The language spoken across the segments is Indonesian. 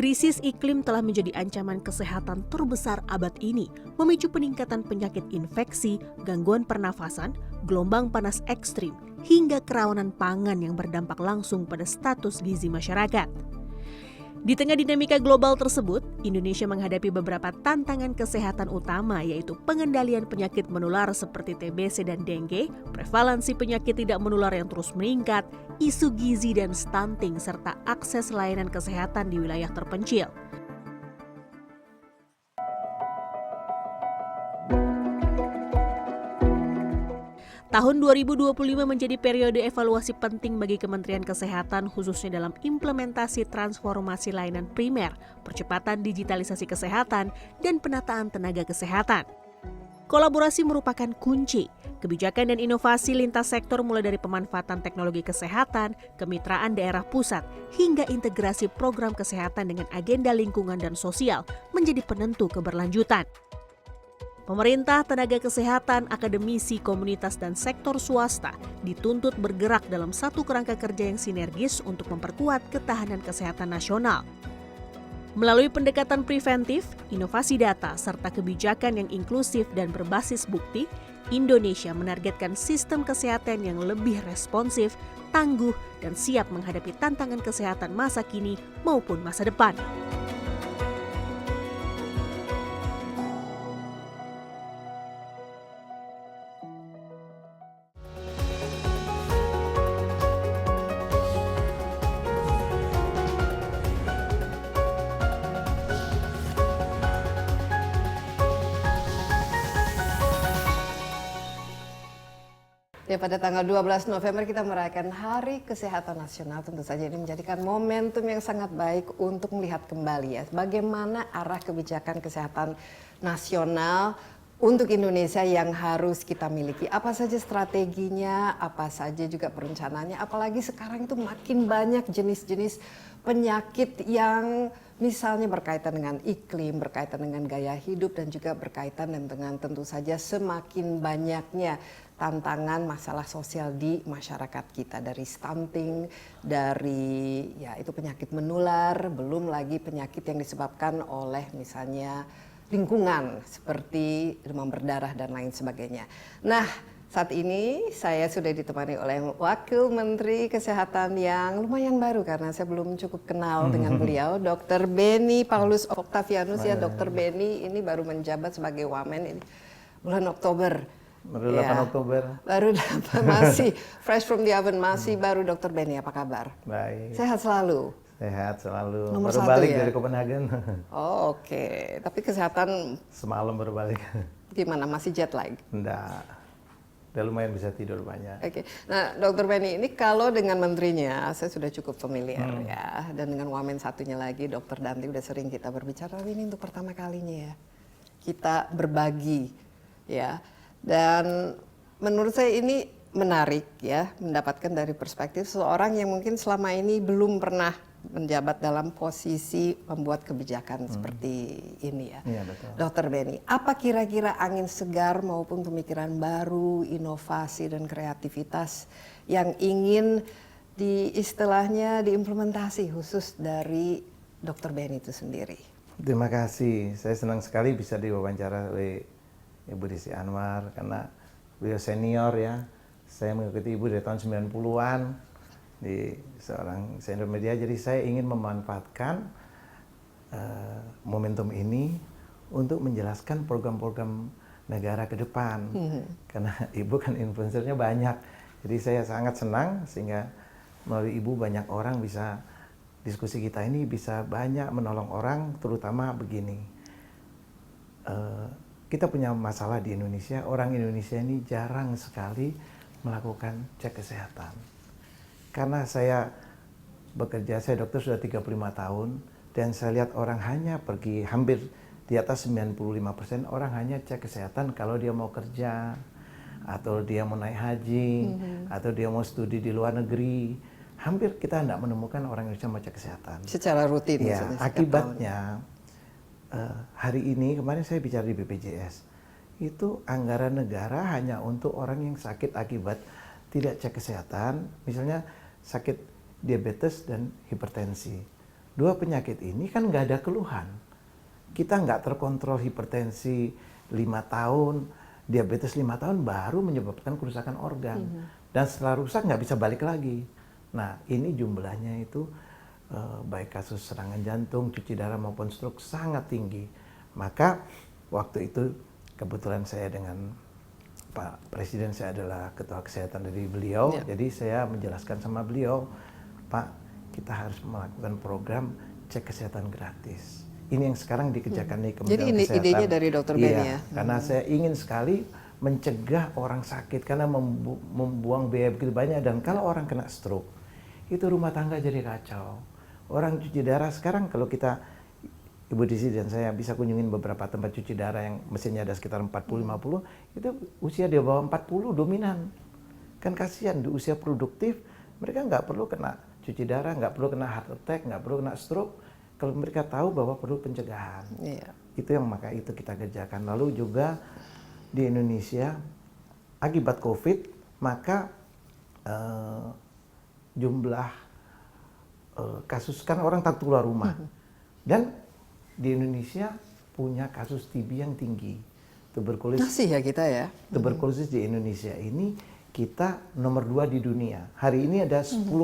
Krisis iklim telah menjadi ancaman kesehatan terbesar abad ini, memicu peningkatan penyakit infeksi, gangguan pernafasan, gelombang panas ekstrim, hingga kerawanan pangan yang berdampak langsung pada status gizi masyarakat. Di tengah dinamika global tersebut, Indonesia menghadapi beberapa tantangan kesehatan utama, yaitu pengendalian penyakit menular seperti TBC dan dengue, prevalensi penyakit tidak menular yang terus meningkat, isu gizi dan stunting, serta akses layanan kesehatan di wilayah terpencil. Tahun 2025 menjadi periode evaluasi penting bagi Kementerian Kesehatan, khususnya dalam implementasi transformasi layanan primer, percepatan digitalisasi kesehatan, dan penataan tenaga kesehatan. Kolaborasi merupakan kunci. Kebijakan dan inovasi lintas sektor mulai dari pemanfaatan teknologi kesehatan, kemitraan daerah pusat, hingga integrasi program kesehatan dengan agenda lingkungan dan sosial menjadi penentu keberlanjutan. Pemerintah, tenaga kesehatan, akademisi, komunitas, dan sektor swasta dituntut bergerak dalam satu kerangka kerja yang sinergis untuk memperkuat ketahanan kesehatan nasional. Melalui pendekatan preventif, inovasi data, serta kebijakan yang inklusif dan berbasis bukti, Indonesia menargetkan sistem kesehatan yang lebih responsif, tangguh, dan siap menghadapi tantangan kesehatan masa kini maupun masa depan. Ya, pada tanggal 12 November kita merayakan Hari Kesehatan Nasional. Tentu saja ini menjadikan momentum yang sangat baik untuk melihat kembali ya bagaimana arah kebijakan kesehatan nasional untuk Indonesia yang harus kita miliki. Apa saja strateginya, apa saja juga perencanaannya. Apalagi sekarang itu makin banyak jenis-jenis penyakit yang misalnya berkaitan dengan iklim, berkaitan dengan gaya hidup, dan juga berkaitan dengan tentu saja semakin banyaknya tantangan masalah sosial di masyarakat kita, dari stunting, dari ya itu penyakit menular, belum lagi penyakit yang disebabkan oleh misalnya lingkungan seperti demam berdarah dan lain sebagainya. Nah, saat ini saya sudah ditemani oleh Wakil Menteri Kesehatan yang lumayan baru karena saya belum cukup kenal dengan beliau, Dr. Beni Paulus Octavianus. Ya, Dr. Beni ini baru menjabat sebagai Wamen ini bulan Oktober. Baru 8 Oktober. Baru 8, masih fresh from the oven, masih baru. Dr. Beni, apa kabar? Baik. Sehat selalu? Sehat selalu. Nomor baru 1 balik ya? dari Copenhagen. Oh, oke. Tapi kesehatan Semalam baru balik. gimana? Masih jet lag? Enggak. Udah lumayan bisa tidur banyak. Oke. Nah, Dr. Beni, ini kalau dengan menterinya saya sudah cukup familiar ya. Dan dengan wamen satunya lagi, Dr. Danti, udah sering kita berbicara. Ini untuk pertama kalinya ya. Kita berbagi ya. Dan menurut saya ini menarik ya, mendapatkan dari perspektif seseorang yang mungkin selama ini belum pernah menjabat dalam posisi membuat kebijakan seperti ini ya. Iya, betul. Dr. Beni, apa kira-kira angin segar maupun pemikiran baru, inovasi dan kreativitas yang ingin istilahnya diimplementasi khusus dari Dr. Beni itu sendiri? Terima kasih. Saya senang sekali bisa diwawancara oleh Ibu Desi Anwar karena beliau senior ya. Saya mengikuti Ibu dari tahun 90-an di seorang senior media. Jadi saya ingin memanfaatkan momentum ini untuk menjelaskan program-program negara ke depan. Karena Ibu kan influencernya banyak. Jadi saya sangat senang sehingga melalui Ibu banyak orang bisa, diskusi kita ini bisa banyak menolong orang, terutama begini. Kita punya masalah di Indonesia, orang Indonesia ini jarang sekali melakukan cek kesehatan. Karena saya bekerja, saya dokter sudah 35 tahun, dan saya lihat orang hanya pergi, hampir di atas 95% orang hanya cek kesehatan kalau dia mau kerja, atau dia mau naik haji, atau dia mau studi di luar negeri. Hampir kita tidak menemukan orang Indonesia mau cek kesehatan. Secara rutin Ya, akibatnya hari ini, kemarin saya bicara di BPJS, itu anggaran negara hanya untuk orang yang sakit akibat tidak cek kesehatan, misalnya sakit diabetes dan hipertensi. Dua penyakit ini kan nggak ada keluhan. Kita nggak terkontrol hipertensi 5 tahun, diabetes 5 tahun baru menyebabkan kerusakan organ. Dan setelah rusak nggak bisa balik lagi. Nah ini jumlahnya itu baik kasus serangan jantung, cuci darah maupun stroke sangat tinggi. Maka waktu itu kebetulan saya dengan Pak Presiden, saya adalah ketua kesehatan dari beliau, jadi saya menjelaskan sama beliau, Pak, kita harus melakukan program cek kesehatan gratis. Ini yang sekarang dikerjakan di Kementerian Kesehatan. Jadi idenya dari Dr. Benny ya? Karena saya ingin sekali mencegah orang sakit karena membuang biaya begitu banyak, dan kalau orang kena stroke, itu rumah tangga jadi kacau. Orang cuci darah sekarang kalau kita, Ibu Desi dan saya bisa kunjungin beberapa tempat cuci darah yang mesinnya ada sekitar 40-50, itu usia di bawah 40 dominan. Kan kasihan di usia produktif, mereka nggak perlu kena cuci darah, nggak perlu kena heart attack, nggak perlu kena stroke, kalau mereka tahu bahwa perlu pencegahan. Itu yang maka itu kita kerjakan. Lalu juga di Indonesia, akibat COVID, maka jumlah kasus, kan orang takut keluar rumah. Dan di Indonesia punya kasus TB yang tinggi. Masih ya kita ya? Tuberkulosis di Indonesia ini kita nomor 2 di dunia. Hari ini ada 10%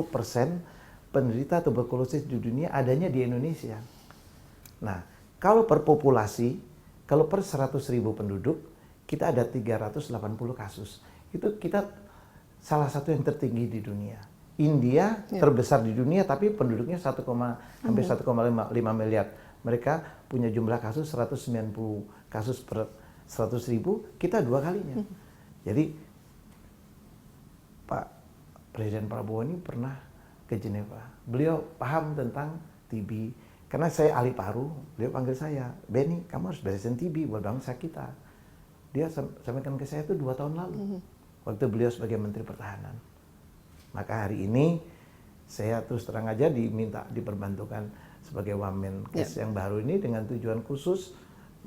penderita tuberkulosis di dunia adanya di Indonesia. Nah, kalau per populasi, kalau per 100.000 penduduk, kita ada 380 kasus. Itu kita salah satu yang tertinggi di dunia. India terbesar di dunia, tapi penduduknya hampir 1,5 miliar. Mereka punya jumlah kasus 190 kasus per 100.000, kita 2 kalinya. Jadi Pak Presiden Prabowo ini pernah ke Jeneva. Beliau paham tentang TB. Karena saya ahli paru, beliau panggil saya, Benny, kamu harus beresin TB buat bangsa kita. Dia sampaikan ke saya itu 2 tahun lalu, waktu beliau sebagai Menteri Pertahanan. Maka hari ini saya terus terang aja diperbantukan sebagai Wamenkes yang baru ini dengan tujuan khusus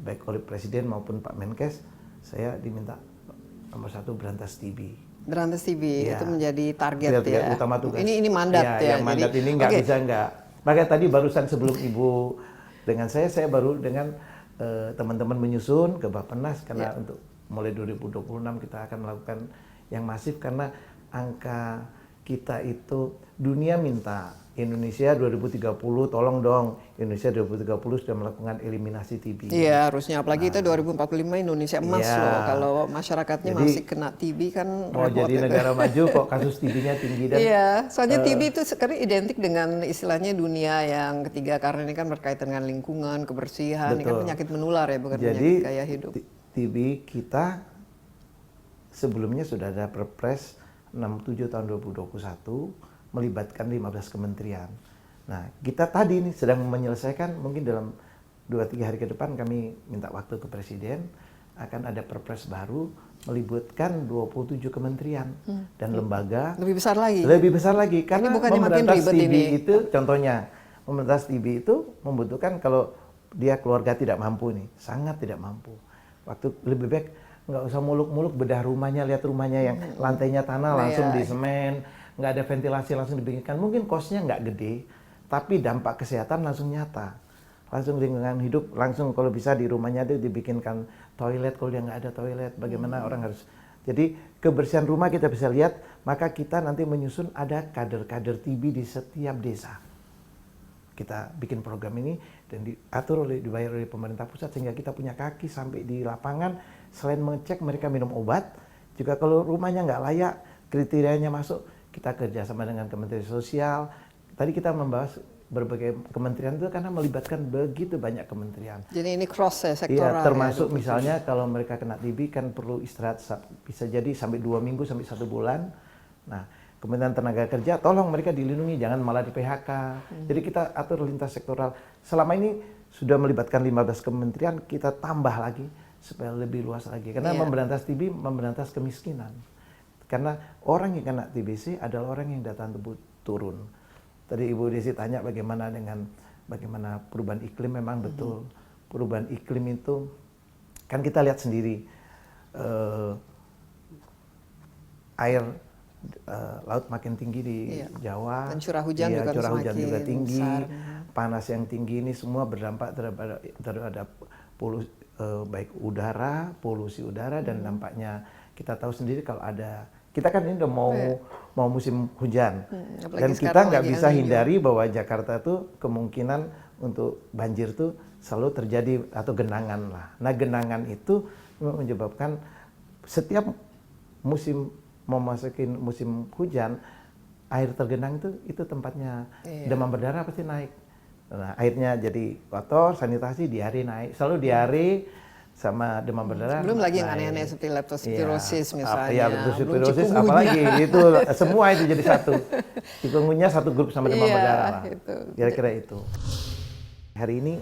baik oleh Presiden maupun Pak Menkes, saya diminta nomor 1 berantas TB. Berantas TB itu menjadi target ya. Utama tugas. Ini mandat ya. Yang mandat ini nggak bisa nggak. Makanya tadi barusan sebelum Ibu dengan saya baru dengan teman-teman menyusun ke Bappenas karena untuk mulai 2026 kita akan melakukan yang masif, karena angka kita itu dunia minta Indonesia 2030 tolong dong, Indonesia 2030 sudah melakukan eliminasi TB. Iya, harusnya apalagi itu 2045 Indonesia emas loh. Kalau masyarakatnya jadi, masih kena TB kan mau jadi negara maju kok kasus TB-nya tinggi. Dan iya, soalnya TB itu sekarang identik dengan istilahnya dunia yang ketiga, karena ini kan berkaitan dengan lingkungan, kebersihan, ini kan penyakit menular ya, bukan penyakit gaya hidup. TB kita sebelumnya sudah ada Perpres 67 tahun 2021 melibatkan 15 kementerian. Nah, kita tadi nih sedang menyelesaikan, mungkin dalam 2-3 hari ke depan kami minta waktu ke Presiden, akan ada Perpres baru melibatkan 27 kementerian dan lembaga. Lebih besar lagi? Lebih besar lagi, karena memberantas TB ini. itu, contohnya, memberantas TB itu membutuhkan kalau dia keluarga tidak mampu nih, sangat tidak mampu. Waktu lebih baik nggak usah muluk-muluk bedah rumahnya, lihat rumahnya yang lantainya tanah langsung di semen, nggak ada ventilasi langsung dibikinkan. Mungkin kosnya nggak gede, tapi dampak kesehatan langsung nyata. Langsung lingkungan hidup, langsung kalau bisa di rumahnya dia dibikinkan toilet, kalau dia nggak ada toilet, bagaimana orang harus. Jadi kebersihan rumah kita bisa lihat, maka kita nanti menyusun ada kader-kader TB di setiap desa. Kita bikin program ini dan diatur dibayar oleh pemerintah pusat sehingga kita punya kaki sampai di lapangan. Selain mengecek mereka minum obat, juga kalau rumahnya nggak layak, kriterianya masuk, kita kerjasama dengan Kementerian Sosial. Tadi kita membahas berbagai kementerian itu karena melibatkan begitu banyak kementerian. Jadi ini cross ya, sektoral. Iya, termasuk misalnya kalau mereka kena TB kan perlu istirahat bisa jadi sampai 2 minggu sampai 1 bulan. Nah, Kementerian Tenaga Kerja tolong mereka dilindungi, jangan malah di PHK. Jadi kita atur lintas sektoral. Selama ini sudah melibatkan 15 kementerian, kita tambah lagi supaya lebih luas lagi. Karena memberantas TB, memberantas kemiskinan. Karena orang yang kena TBC adalah orang yang daya tahan tubuh turun. Tadi Ibu Desi tanya bagaimana perubahan iklim, memang betul. Perubahan iklim itu, kan kita lihat sendiri, air laut makin tinggi di Jawa. Dan curah hujan juga tinggi. panas yang tinggi ini semua berdampak terhadap baik udara, polusi udara, dan dampaknya kita tahu sendiri kalau kita kan ini udah mau musim hujan, dan kita nggak bisa hindari bahwa Jakarta tuh kemungkinan untuk banjir tuh selalu terjadi atau genangan lah. Nah, genangan itu menyebabkan setiap musim memasukin musim hujan, air tergenang itu tempatnya demam berdarah pasti naik. Nah, airnya jadi kotor, sanitasi, diare naik, selalu diare sama demam berdarah. Belum lagi yang aneh-aneh seperti leptospirosis misalnya. Iya, leptospirosis apalagi itu semua itu jadi satu. Chikungunya satu grup sama demam berdarah lah. Kira-kira itu. Hari ini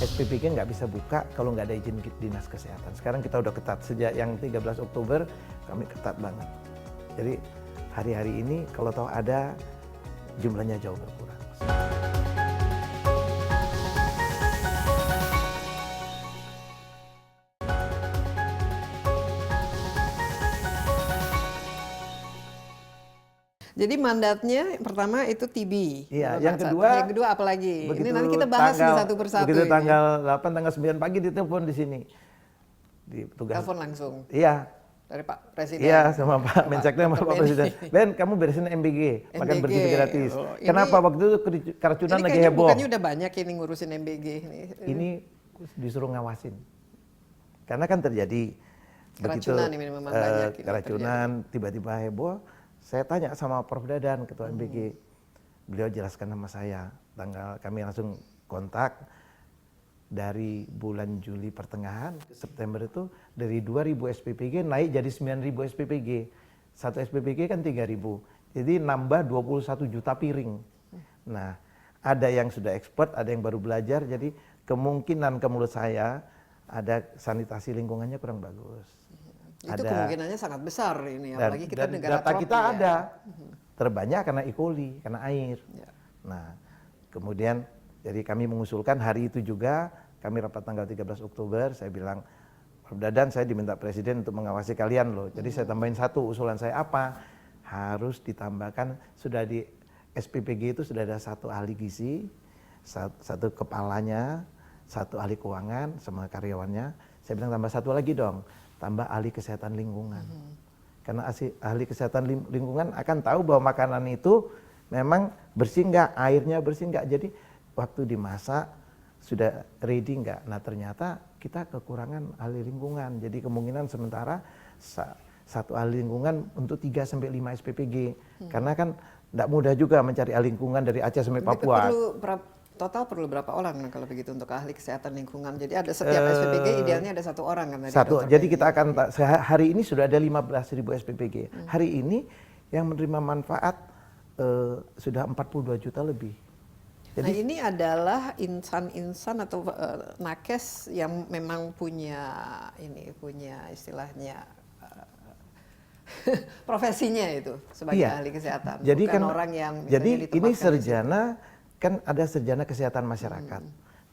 SPPG nggak bisa buka kalau nggak ada izin dinas kesehatan. Sekarang kita udah ketat, sejak yang 13 Oktober kami ketat banget. Jadi hari-hari ini kalau tahu ada, jumlahnya jauh berkurang. Jadi mandatnya pertama itu TB. Iya, yang kedua apa lagi? Ini nanti kita bahas satu persatu. Begitu tanggal 8, tanggal 9 pagi ditelepon di sini. Di petugas. Telepon langsung. Iya. Dari Pak Presiden. Iya, sama Pak Menseknek sama Pak Presiden. Ben, kamu beresin MBG, makan bersih gratis. Kenapa waktu itu keracunan lagi heboh? Bukannya udah banyak ini ngurusin MBG ini disuruh ngawasin. Karena kan terjadi keracunan ini memang banyak. Keracunan tiba-tiba heboh. Saya tanya sama Prof Dadan, Ketua MBG, beliau jelaskan sama saya, kami langsung kontak dari bulan Juli pertengahan ke September itu dari 2.000 SPPG naik jadi 9.000 SPPG. Satu SPPG kan 3.000, jadi nambah 21 juta piring. Nah, ada yang sudah expert, ada yang baru belajar, jadi kemungkinan menurut saya ada sanitasi lingkungannya kurang bagus. Itu kemungkinannya sangat besar ini, apalagi kita negara data tropis kita ada terbanyak karena E. coli, karena air. Nah, kemudian jadi kami mengusulkan hari itu juga kami rapat tanggal 13 Oktober, saya bilang, Prof Dadan, saya diminta Presiden untuk mengawasi kalian loh. Jadi saya tambahin satu, usulan saya apa? Harus ditambahkan, sudah di SPPG itu sudah ada satu ahli gizi, satu kepalanya, satu ahli keuangan sama karyawannya. Saya bilang tambah satu lagi dong, tambah ahli kesehatan lingkungan. Karena ahli kesehatan lingkungan akan tahu bahwa makanan itu memang bersih nggak, airnya bersih nggak. Jadi waktu dimasak sudah ready nggak. Nah ternyata kita kekurangan ahli lingkungan. Jadi kemungkinan sementara satu ahli lingkungan untuk 3-5 SPPG. Karena kan nggak mudah juga mencari ahli lingkungan dari Aceh sampai Papua. Total perlu berapa orang kalau begitu untuk ahli kesehatan lingkungan? Jadi ada setiap SPPG idealnya ada satu orang kan tadi. Satu. Jadi kita akan hari ini sudah ada 15.000 SPPG. Hari ini yang menerima manfaat sudah 42 juta lebih. Jadi, nah ini adalah insan-insan atau nakes yang memang punya istilahnya profesinya itu sebagai ahli kesehatan. Jadi bukan kan orang yang jadi ini sarjana kan ada sarjana kesehatan masyarakat.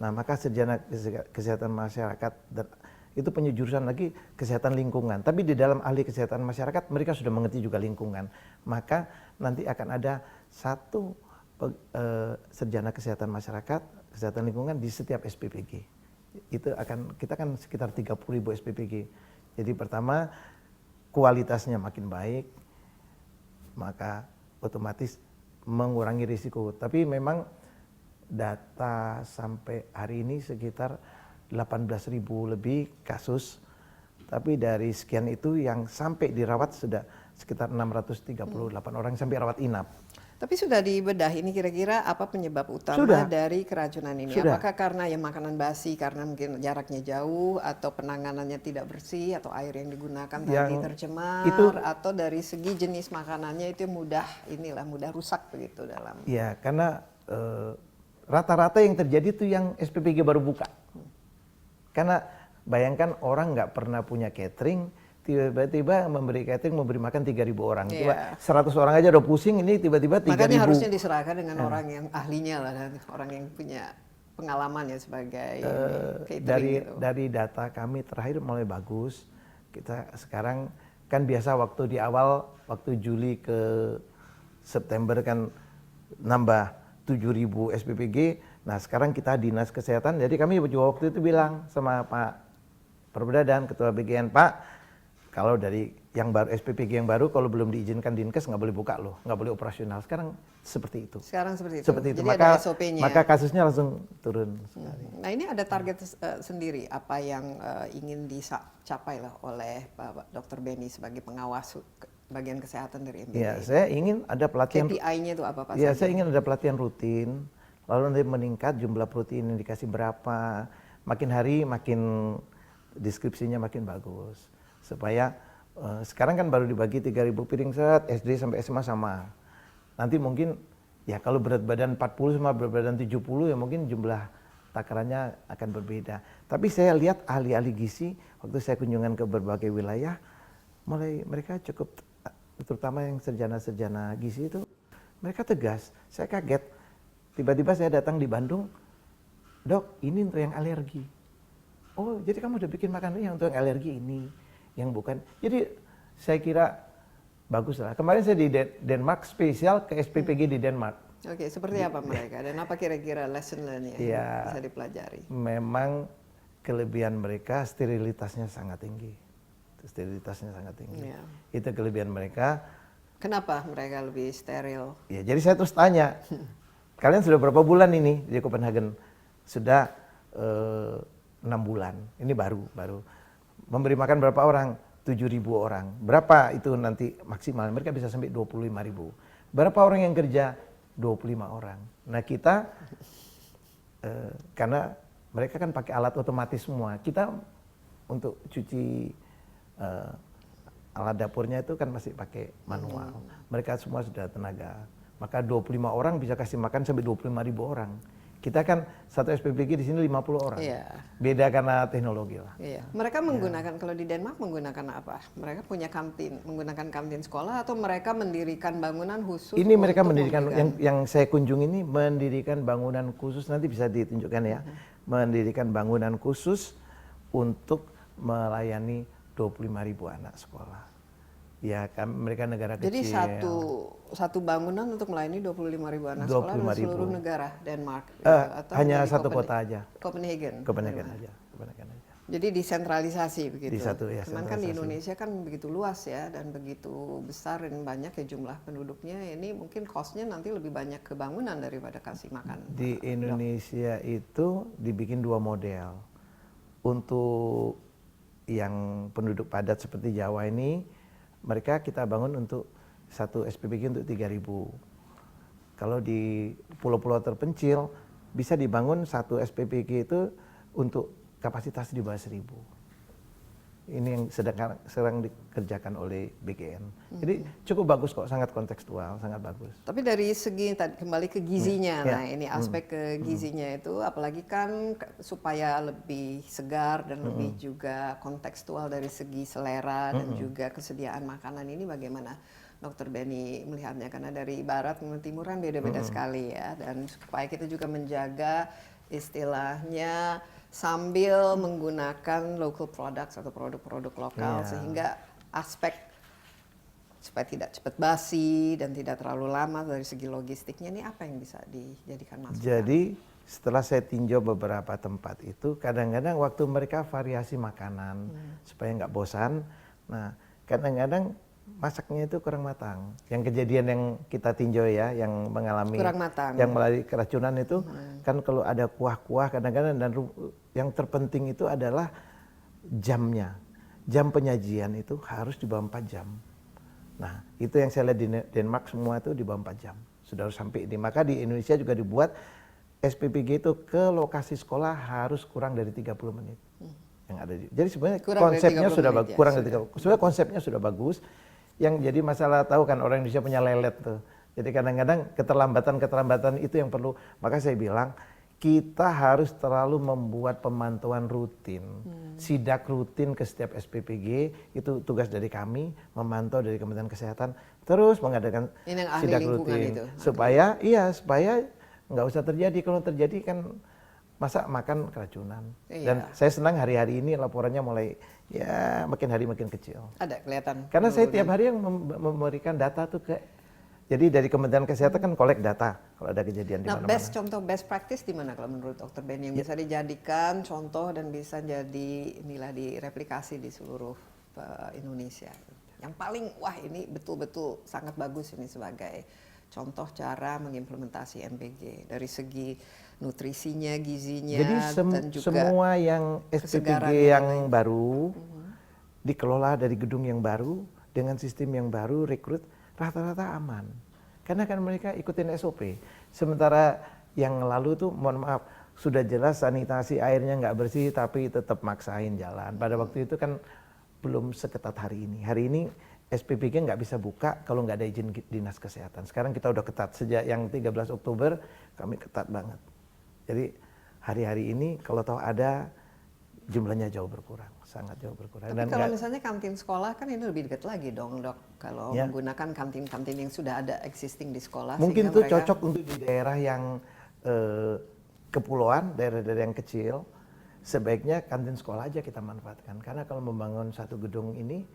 Nah, maka sarjana kesehatan masyarakat itu punya jurusan lagi kesehatan lingkungan. Tapi di dalam ahli kesehatan masyarakat mereka sudah mengerti juga lingkungan. Maka nanti akan ada satu sarjana kesehatan masyarakat, kesehatan lingkungan di setiap SPPG. Itu kita kan sekitar 30.000 SPPG. Jadi pertama kualitasnya makin baik, maka otomatis mengurangi risiko. Tapi memang data sampai hari ini sekitar 18.000 lebih kasus. Tapi dari sekian itu yang sampai dirawat sudah sekitar 638 orang sampai rawat inap. Tapi sudah dibedah ini kira-kira apa penyebab utama dari keracunan ini? Apakah karena yang makanan basi karena mungkin jaraknya jauh atau penanganannya tidak bersih atau air yang digunakan tadi tercemar atau dari segi jenis makanannya itu mudah rusak begitu dalam. Ya, karena rata-rata yang terjadi itu yang SPPG baru buka. Karena bayangkan orang nggak pernah punya catering, tiba-tiba memberi catering, memberi makan 3.000 orang. Coba 100 orang aja udah pusing, ini tiba-tiba 3.000. Makanya harusnya diserahkan dengan orang yang ahlinya lah, dan orang yang punya pengalaman ya sebagai catering gitu. Dari data kami terakhir mulai bagus. Kita sekarang kan biasa waktu di awal, waktu Juli ke September kan nambah 7.000 SPPG. Nah sekarang kita dinas kesehatan, jadi kami juga waktu itu bilang sama Pak Perbeda dan Ketua BGN, Pak, kalau dari yang baru SPPG yang baru kalau belum diizinkan Dinkes nggak boleh buka loh, nggak boleh operasional. Sekarang seperti itu. Sekarang seperti itu. Seperti itu. Jadi Maka, ada SOP-nya. maka kasusnya langsung turun sekali. Nah ini ada target sendiri apa yang ingin dicapai lah oleh Pak Dr. Beni sebagai pengawas bagian kesehatan dari MBG. Ya, saya ingin ada pelatihan. KPI-nya itu apa Ya, saja? saya ingin ada pelatihan rutin. Lalu nanti meningkat jumlah protein yang dikasih berapa. Makin hari makin deskripsinya makin bagus. Supaya sekarang kan baru dibagi 3.000 piring set, SD sampai SMA sama. Nanti mungkin ya kalau berat badan 40 sama berat badan 70 ya mungkin jumlah takarannya akan berbeda. Tapi saya lihat ahli-ahli gizi waktu saya kunjungan ke berbagai wilayah, mulai mereka cukup, terutama yang sarjana-sarjana gizi itu, mereka tegas. Saya kaget. Tiba-tiba saya datang di Bandung, Dok, ini untuk yang alergi. Oh, jadi kamu udah bikin makanan yang untuk yang alergi ini, yang bukan. Jadi saya kira bagus lah. Kemarin saya di Denmark spesial ke SPPG di Denmark. Oke, seperti apa mereka dan apa kira-kira lesson learn-nya Ya, yang bisa dipelajari? Memang kelebihan mereka sterilitasnya sangat tinggi. Sterilitasnya sangat tinggi. Ya. Itu kelebihan mereka. Kenapa mereka lebih steril? Ya, jadi saya terus tanya, kalian sudah berapa bulan ini di Copenhagen? Sudah 6 bulan. Ini baru. Memberi makan berapa orang? 7.000 orang. Berapa itu nanti maksimal? Mereka bisa sampai 25.000. Berapa orang yang kerja? 25 orang. Nah kita, karena mereka kan pakai alat otomatis semua. Kita untuk cuci alat dapurnya itu kan masih pakai manual. Mereka semua sudah tenaga. Maka 25 orang bisa kasih makan sampai 25.000 orang. Kita kan satu SPPG di sini 50 orang. Iya. Beda karena teknologi lah. Iya. Mereka menggunakan, kalau di Denmark menggunakan apa? Mereka punya kantin, menggunakan kantin sekolah atau mereka mendirikan bangunan khusus? Ini mereka untuk mendirikan, yang saya kunjungi ini mendirikan bangunan khusus, nanti bisa ditunjukkan ya. Mendirikan bangunan khusus untuk melayani 25.000 anak sekolah. Ya kan mereka negara kecil. Jadi satu bangunan untuk melayani 25.000 anak sekolah di seluruh negara Denmark. Atau hanya satu kota aja. Copenhagen. Aja. Jadi disentralisasi begitu. Di satu ya. Cuman kan di Indonesia kan begitu luas ya dan begitu besar dan banyak ya jumlah penduduknya. Ini mungkin cost-nya nanti lebih banyak ke bangunan daripada kasih makan. Di Indonesia itu dibikin 2 model. Untuk yang penduduk padat seperti Jawa ini, mereka kita bangun untuk satu SPPG untuk 3.000. Kalau di pulau-pulau terpencil bisa dibangun satu SPPG itu untuk kapasitas di bawah 1.000. Ini yang sedang dikerjakan oleh BGN. Jadi cukup bagus kok, sangat kontekstual, sangat bagus. Tapi dari segi kembali ke gizinya, nah ini aspek ke gizinya itu, apalagi kan supaya lebih segar dan lebih juga kontekstual dari segi selera dan juga kesediaan makanan ini bagaimana Dr. Beni melihatnya? Karena dari barat ke timur kan beda-beda sekali ya, dan supaya kita juga menjaga istilahnya sambil menggunakan local products atau produk-produk lokal sehingga aspek supaya tidak cepat basi dan tidak terlalu lama dari segi logistiknya ini apa yang bisa dijadikan masukan? Jadi setelah saya tinjau beberapa tempat itu kadang-kadang waktu mereka variasi makanan supaya nggak bosan, nah kadang-kadang masaknya itu kurang matang. Yang kejadian yang kita tinjau ya, yang mengalami yang melalui keracunan itu kan kalau ada kuah-kuah kadang-kadang, dan yang terpenting itu adalah jamnya. Jam penyajian itu harus di bawah 4 jam. Nah, itu yang saya lihat di Denmark semua itu di bawah 4 jam. Sudah harus sampai ini. Maka di Indonesia juga dibuat SPPG itu ke lokasi sekolah harus kurang dari 30 menit. Yang ada jadi sebenarnya konsepnya sudah bagus, kurang dari 30. Sebenarnya konsepnya sudah bagus. Yang jadi masalah tahu kan orang Indonesia punya lelet tuh. Jadi kadang-kadang keterlambatan itu yang perlu. Maka saya bilang kita harus terlalu membuat pemantauan rutin, sidak rutin ke setiap SPPG, itu tugas dari kami, memantau dari Kementerian Kesehatan, terus mengadakan sidak rutin itu. Supaya nggak usah terjadi. Kalau terjadi kan masa makan keracunan. Dan saya senang hari-hari ini laporannya mulai ya makin hari makin kecil. Ada kelihatan. Karena saya tiap hari yang memberikan data tuh ke Jadi dari Kementerian Kesehatan kan collect data kalau ada kejadian di Nah, mana-mana. contoh best practice di mana kalau menurut Dokter Benny yang bisa dijadikan contoh dan bisa jadi inilah direplikasi di seluruh Indonesia. Yang paling wah ini betul-betul sangat bagus ini sebagai contoh cara mengimplementasi MBG dari segi nutrisinya, gizinya, Jadi dan juga semua yang kesegaran SPPG yang yang baru dikelola dari gedung yang baru dengan sistem yang baru, rekrut rata-rata aman. Karena kan mereka ikutin SOP. Sementara yang lalu tuh mohon maaf sudah jelas sanitasi airnya nggak bersih tapi tetap maksain jalan. Pada waktu itu kan belum seketat hari ini. Hari ini SPPG nggak bisa buka kalau nggak ada izin dinas kesehatan. Sekarang kita udah ketat sejak yang 13 Oktober kami ketat banget. Jadi hari-hari ini kalau tahu ada jumlahnya jauh berkurang, sangat jauh berkurang. Tapi Dan kalau misalnya kantin sekolah kan ini lebih dekat lagi dong Dok, kalau Ya. menggunakan kantin-kantin yang sudah ada existing di sekolah. mungkin sehingga itu mereka- cocok untuk di daerah yang kepulauan, daerah-daerah yang kecil. Sebaiknya kantin sekolah aja kita manfaatkan. Karena kalau membangun satu gedung ini,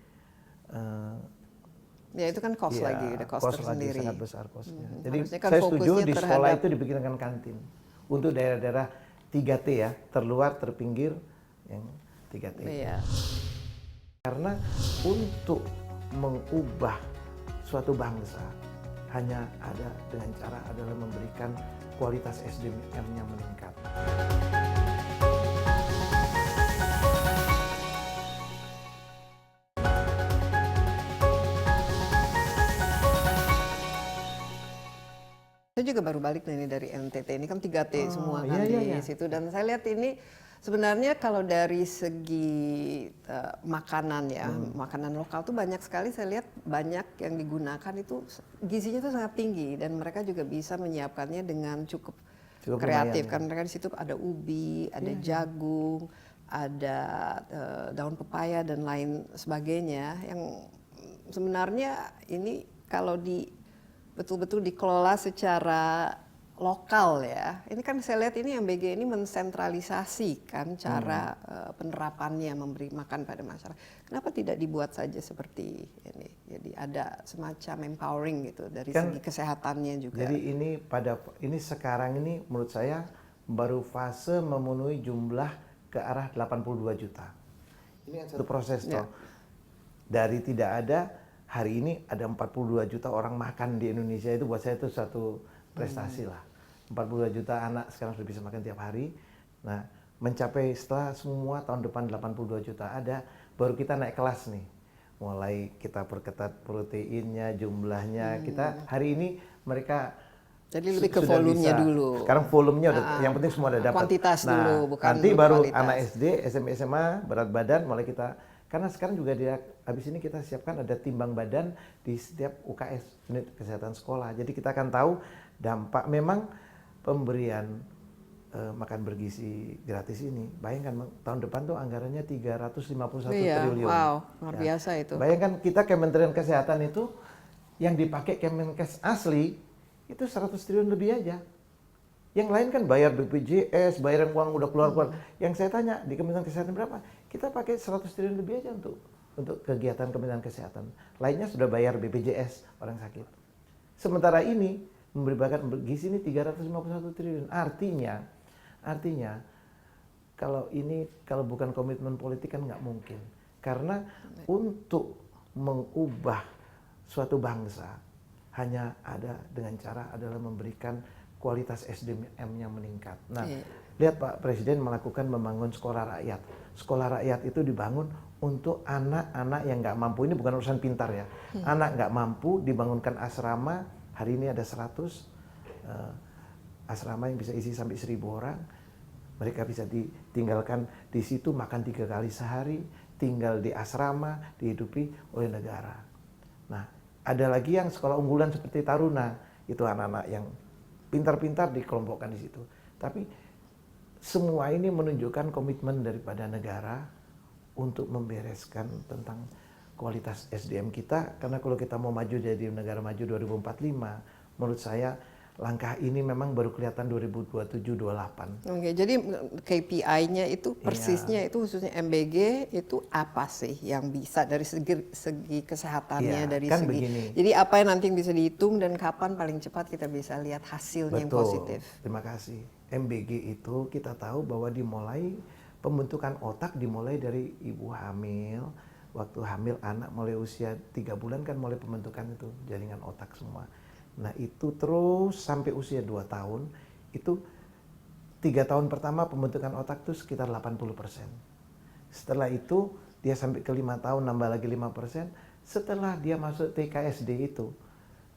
Ya itu kan cost ya, lagi, ada cost lagi tersendiri. sangat besar costnya. Jadi Harusnya kan saya setuju fokusnya di sekolah terhadap- itu dibikinkan kantin untuk daerah-daerah 3T ya, terluar, terpinggir, yang 3T. Iya. Karena untuk mengubah suatu bangsa hanya ada dengan cara adalah memberikan kualitas SDM yang meningkat. Saya juga baru balik nih dari NTT, ini kan 3T semua kan iya, di iya. situ. Dan saya lihat ini sebenarnya kalau dari segi makanan ya, makanan lokal tuh banyak sekali saya lihat banyak yang digunakan itu gizinya tuh sangat tinggi. Dan mereka juga bisa menyiapkannya dengan cukup kreatif. lumayan, Kan mereka di situ ada ubi, ada jagung, ada daun pepaya dan lain sebagainya. Yang sebenarnya ini kalau betul-betul dikelola secara lokal ya. Ini kan saya lihat ini MBG ini mensentralisasikan cara penerapannya memberi makan pada masyarakat. Kenapa tidak dibuat saja seperti ini? Jadi ada semacam empowering gitu dari Kan, segi kesehatannya juga. Jadi ini sekarang ini menurut saya baru fase memenuhi jumlah ke arah 82 juta. Ini kan satu proses Ya. toh. Dari tidak ada, hari ini ada 42 juta orang makan di Indonesia, itu buat saya itu satu prestasi lah. 42 juta anak sekarang sudah bisa makan tiap hari. Nah, mencapai setelah semua tahun depan 82 juta ada, baru kita naik kelas nih. Mulai kita perketat proteinnya, jumlahnya. Kita hari ini mereka Jadi lebih ke sudah volumenya bisa. dulu. Sekarang volumenya udah, yang penting semua udah dapat. Kuantitas dulu, bukan nanti baru kualitas. anak SD, SMP, SMA, berat badan mulai kita. Karena sekarang juga habis ini kita siapkan ada timbang badan di setiap UKS, unit kesehatan sekolah. Jadi kita akan tahu dampak memang pemberian makan bergizi gratis ini. Bayangkan tahun depan tuh anggarannya 351 triliun. Wow, luar Ya. biasa itu. Bayangkan kita Kementerian Kesehatan itu yang dipakai Kemenkes asli itu 100 triliun lebih aja. Yang lain kan bayar BPJS, bayaran uang udah keluar-keluar. Yang saya tanya di Kementerian Kesehatan berapa? Kita pakai 100 triliun lebih aja untuk kegiatan Kementerian Kesehatan. Lainnya sudah bayar BPJS orang sakit. Sementara ini memberi makan bergizi ini 351 triliun. Artinya kalau bukan komitmen politik kan nggak mungkin. Karena untuk mengubah suatu bangsa hanya ada dengan cara adalah memberikan kualitas SDM yang meningkat. Nah, lihat Pak Presiden melakukan membangun sekolah rakyat. Sekolah rakyat itu dibangun untuk anak-anak yang nggak mampu. Ini bukan urusan pintar ya. Anak nggak mampu dibangunkan asrama. Hari ini ada 100 asrama yang bisa isi sampai 1.000 orang. Mereka bisa ditinggalkan di situ, makan 3 kali sehari, tinggal di asrama, dihidupi oleh negara. Nah, ada lagi yang sekolah unggulan seperti Taruna, itu anak-anak yang pintar-pintar dikelompokkan di situ. Tapi semua ini menunjukkan komitmen daripada negara untuk membereskan tentang kualitas SDM kita. Karena kalau kita mau maju jadi negara maju 2045, menurut saya langkah ini memang baru kelihatan 2027-28. Oke, jadi KPI-nya itu persisnya itu khususnya MBG itu apa sih yang bisa dari segi kesehatannya, Iya, dari kan segi begini. jadi apa yang nanti yang bisa dihitung dan kapan paling cepat kita bisa lihat hasilnya yang positif. Terima kasih. MBG itu kita tahu bahwa dimulai pembentukan otak dimulai dari ibu hamil. Waktu hamil anak mulai usia 3 bulan kan mulai pembentukan itu jaringan otak semua. Nah itu terus sampai usia 2 tahun, itu 3 tahun pertama pembentukan otak itu sekitar 80%. Setelah itu dia sampai ke 5 tahun nambah lagi 5%. Setelah dia masuk TK SD itu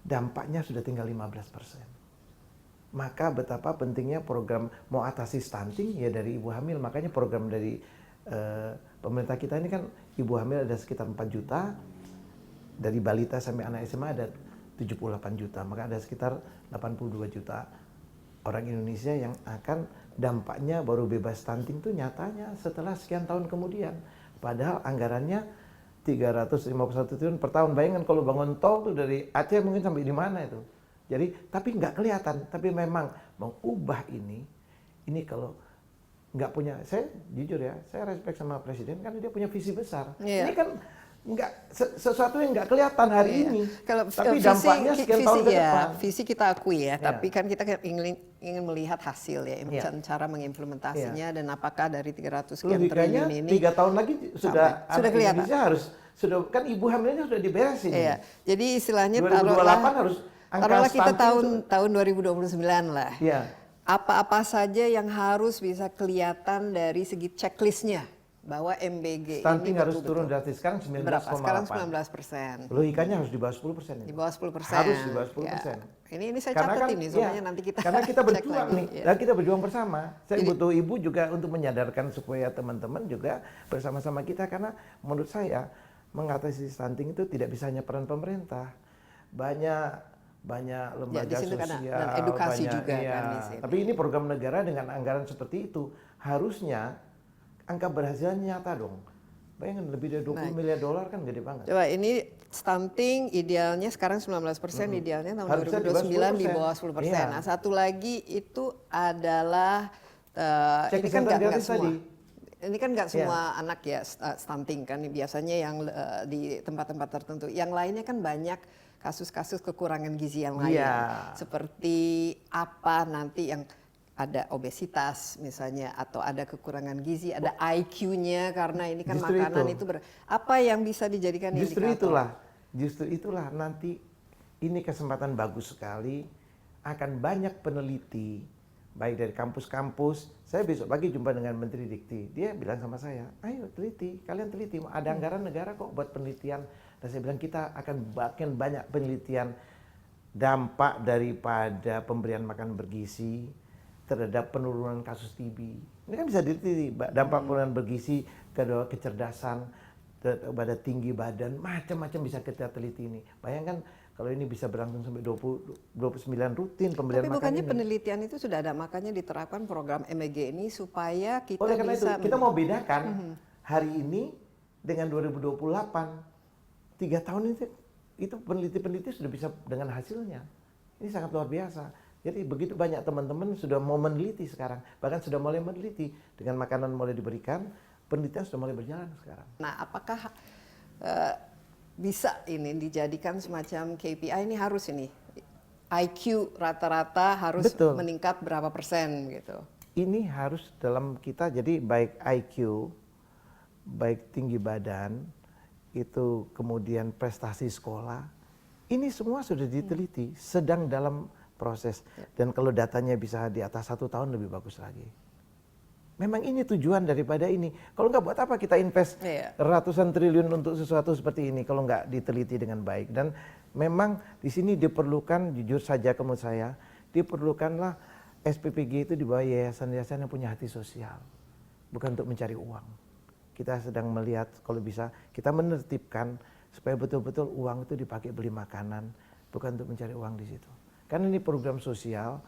dampaknya sudah tinggal 15%. Maka betapa pentingnya program mau atasi stunting ya dari ibu hamil. Makanya program dari pemerintah kita ini kan ibu hamil ada sekitar 4 juta, dari balita sampai anak SMA ada 78 juta, maka ada sekitar 82 juta orang Indonesia yang akan dampaknya baru bebas stunting tuh nyatanya setelah sekian tahun kemudian. Padahal anggarannya 351 triliun per tahun. Bayangkan kalau bangun tol tuh dari Aceh mungkin sampai di mana itu. Jadi tapi nggak kelihatan, tapi memang mengubah ini kalau nggak punya, saya jujur ya, saya respect sama presiden karena dia punya visi besar. Ini kan nggak sesuatu yang nggak kelihatan hari ini, kalau tapi dampaknya sekian tahun ke depan. Visi kita akui ya, tapi kan kita ingin melihat hasil ya, cara mengimplementasinya dan apakah dari 300 sekian triliun ini 3 tahun lagi sudah kelihatan. Indonesia sudah kan ibu hamilnya sudah diberesin. Iya. Jadi istilahnya 2028 taruhlah kita tahun 2029 lah. Iya. Apa-apa saja yang harus bisa kelihatan dari segi checklistnya bahwa MBG stunting ini harus turun drastis. Sekarang 19,8. Berapa? Sekarang 19%. Logikanya harus di bawah 10%. Di bawah 10%. Harus di bawah 10%. Ya. Ini saya catat ini, soalnya nanti kita karena kita cek berjuang lagi. nih, dan kita berjuang bersama. Saya butuh ibu juga untuk menyadarkan supaya teman-teman juga bersama-sama kita, karena menurut saya mengatasi stunting itu tidak bisa hanya peran pemerintah. Banyak lembaga sosial dan edukasi banyak, juga kan di sini. Tapi ini program negara dengan anggaran seperti itu harusnya angka berhasilnya nyata dong. Bayangkan lebih dari 20 miliar dolar kan gede banget. Coba ini stunting idealnya sekarang 19%, idealnya tahun Harusnya 2029 di bawah 10%. Iya. Nah, satu lagi itu adalah ini kan nggak semua. Ini kan nggak semua anak ya stunting kan, biasanya yang di tempat-tempat tertentu. Yang lainnya kan banyak kasus-kasus kekurangan gizi yang lain. Seperti apa nanti yang ada obesitas misalnya, atau ada kekurangan gizi, ada IQ-nya karena ini kan Justru makanan itu apa yang bisa dijadikan indikator? Justru itulah nanti ini kesempatan bagus sekali, akan banyak peneliti baik dari kampus-kampus. Saya besok pagi jumpa dengan Menteri Dikti, dia bilang sama saya, ayo teliti, kalian teliti, ada anggaran negara kok buat penelitian. Dan saya bilang kita akan makin banyak penelitian dampak daripada pemberian makan bergizi terhadap penurunan kasus TB. Ini kan bisa diteliti, dampak penurunan bergizi, kedua kecerdasan, pada tinggi badan, macam-macam bisa kita teliti ini. Bayangkan kalau ini bisa berlangsung sampai 29 rutin pemberian makan. Tapi bukannya penelitian itu sudah ada, makanya diterapkan program MBG ini supaya kita oleh karena bisa itu kita mau bedakan hari ini dengan 2028. 3 tahun itu peneliti-peneliti sudah bisa dengan hasilnya. Ini sangat luar biasa. Jadi begitu banyak teman-teman sudah mau meneliti sekarang, bahkan sudah mulai meneliti dengan makanan mulai diberikan, penelitian sudah mulai berjalan sekarang. Nah, apakah bisa ini dijadikan semacam KPI? Ini harus ini IQ rata-rata harus meningkat berapa persen gitu? Ini harus dalam kita, jadi baik IQ, baik tinggi badan, itu kemudian prestasi sekolah, ini semua sudah diteliti, sedang dalam proses. Dan kalau datanya bisa di atas 1 tahun lebih bagus lagi. Memang ini tujuan daripada ini. Kalau nggak buat apa kita invest ratusan triliun untuk sesuatu seperti ini kalau nggak diteliti dengan baik. Dan memang di sini diperlukan, jujur saja menurut saya, diperlukanlah SPPG itu di bawah yayasan-yayasan yang punya hati sosial. Bukan untuk mencari uang. Kita sedang melihat kalau bisa kita menertibkan supaya betul-betul uang itu dipakai beli makanan, bukan untuk mencari uang di situ. Karena ini program sosial,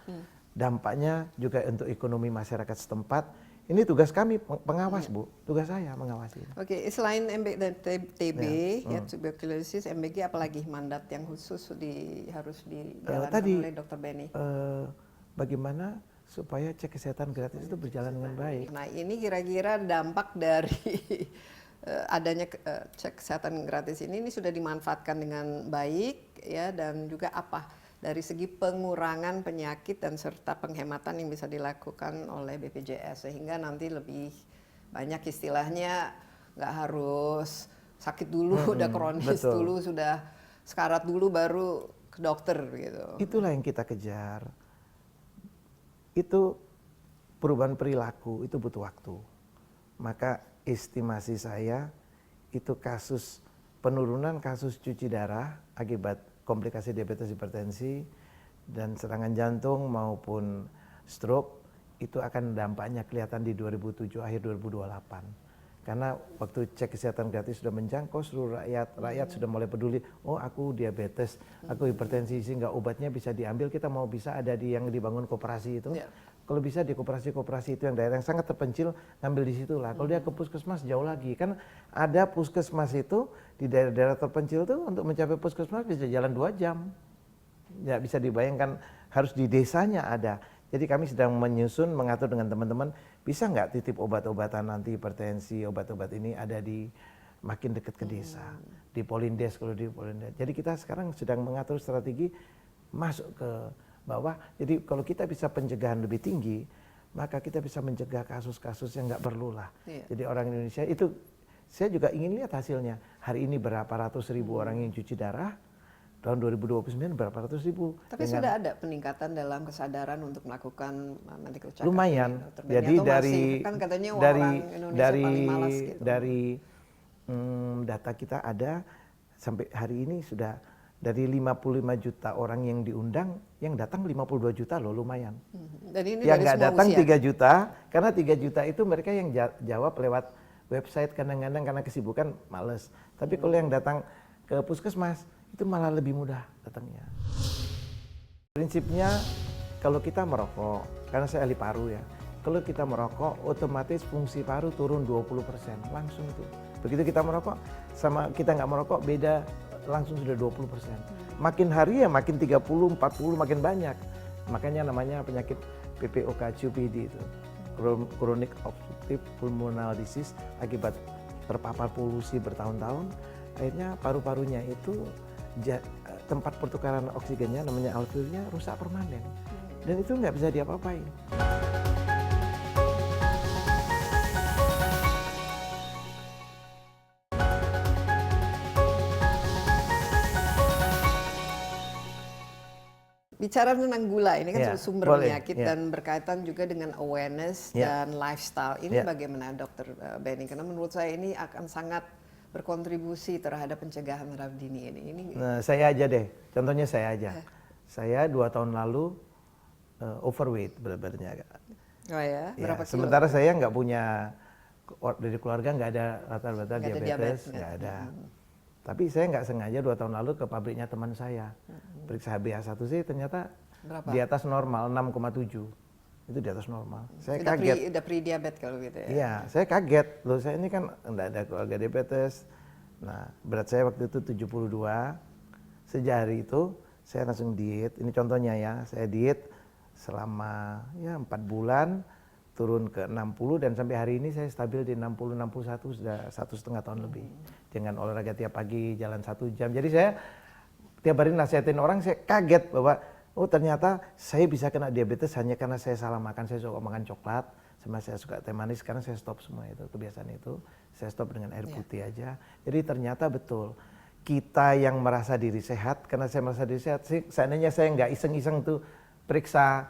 dampaknya juga untuk ekonomi masyarakat setempat, Ini tugas kami pengawas Bu, tugas saya mengawasi. Oke, selain dan TB, ya tuberkulosis, MBG, apalagi mandat yang khusus harus dijalankan oleh Dr. Benny? Bagaimana supaya cek kesehatan gratis itu berjalan dengan baik. Nah, ini kira-kira dampak dari adanya cek kesehatan gratis ini sudah dimanfaatkan dengan baik, ya, dan juga apa dari segi pengurangan penyakit dan serta penghematan yang bisa dilakukan oleh BPJS sehingga nanti lebih banyak istilahnya nggak harus sakit dulu, udah kronis dulu, sudah sekarat dulu baru ke dokter gitu. Itulah yang kita kejar. Itu perubahan perilaku itu butuh waktu. Maka estimasi saya itu penurunan kasus cuci darah akibat komplikasi diabetes hipertensi dan serangan jantung maupun stroke itu akan dampaknya kelihatan di 2007 akhir 2028. Karena waktu cek kesehatan gratis sudah menjangkau seluruh rakyat sudah mulai peduli, oh aku diabetes, aku hipertensi sehingga obatnya bisa diambil, kita mau bisa ada di yang dibangun koperasi itu. Kalau bisa di koperasi-koperasi itu yang daerah yang sangat terpencil ngambil di situ lah. Kalau dia ke puskesmas jauh lagi. Kan ada puskesmas itu di daerah-daerah terpencil tuh untuk mencapai puskesmas bisa jalan 2 jam. Ya bisa dibayangkan harus di desanya ada. Jadi kami sedang menyusun, mengatur dengan teman-teman, bisa nggak titip obat-obatan anti hipertensi, obat-obat ini ada di makin dekat ke desa. Di Polindes kalau di Polindes. Jadi kita sekarang sedang mengatur strategi masuk ke bawah. Jadi kalau kita bisa pencegahan lebih tinggi, maka kita bisa mencegah kasus-kasus yang nggak perlu lah. Jadi orang Indonesia itu, saya juga ingin lihat hasilnya. Hari ini berapa ratus ribu orang yang cuci darah, tahun 2029 berapa ratus ribu. Tapi sudah ada peningkatan dalam kesadaran untuk melakukan medical check-up. Lumayan. Jadi kan katanya orang Indonesia paling malas gitu. Dari data kita ada sampai hari ini sudah dari 55 juta orang yang diundang, yang datang 52 juta loh, lumayan. Dan ini yang nggak datang usia. 3 juta, karena 3 juta itu mereka yang jawab lewat website, kadang-kadang karena kesibukan males. Tapi kalau yang datang ke puskesmas, itu malah lebih mudah datangnya. Prinsipnya kalau kita merokok, karena saya ahli paru ya, kalau kita merokok otomatis fungsi paru turun 20%, langsung itu. Begitu kita merokok, sama kita nggak merokok beda, langsung sudah 20%. Makin hari ya makin 30, 40 makin banyak. Makanya namanya penyakit PPOK, COPD itu. Chronic Obstructive Pulmonary Disease, akibat terpapar polusi bertahun-tahun, akhirnya paru-parunya itu tempat pertukaran oksigennya namanya alveolnya rusak permanen. Dan itu nggak bisa diapa-apain. Bicara tentang gula, ini kan sumber penyakit yeah. dan berkaitan juga dengan awareness dan lifestyle. Ini bagaimana Dr. Benny? Karena menurut saya ini akan sangat berkontribusi terhadap pencegahan terhadap dini ini. Nah, saya aja deh, contohnya saya aja. Saya 2 tahun lalu overweight berat badannya. Oh ya, berapa kilo? Sementara saya nggak punya, dari keluarga nggak ada rata-rata diabetes, nggak ada. Tapi saya nggak sengaja 2 tahun lalu ke pabriknya teman saya. Periksa HbA1c ternyata berapa? Di atas normal, 6,7. Itu di atas normal. Saya kaget. Udah pre-diabetes kalau gitu ya? Iya, saya kaget. Loh, saya ini kan nggak ada keluarga diabetes. Nah, berat saya waktu itu 72. Sejak hari itu, saya langsung diet. Ini contohnya ya, saya diet selama 4 bulan, turun ke 60 dan sampai hari ini saya stabil di 60-61 sudah 1,5 tahun lebih. Dengan olahraga tiap pagi, jalan 1 jam. Jadi saya tiap hari nasihatin orang, saya kaget bahwa oh ternyata saya bisa kena diabetes hanya karena saya salah makan. Saya suka makan coklat, sama saya suka teh manis, sekarang saya stop semua itu, kebiasaan itu. Saya stop dengan air putih aja. Jadi ternyata betul, kita yang merasa diri sehat, karena saya merasa diri sehat, seandainya saya nggak iseng-iseng tuh periksa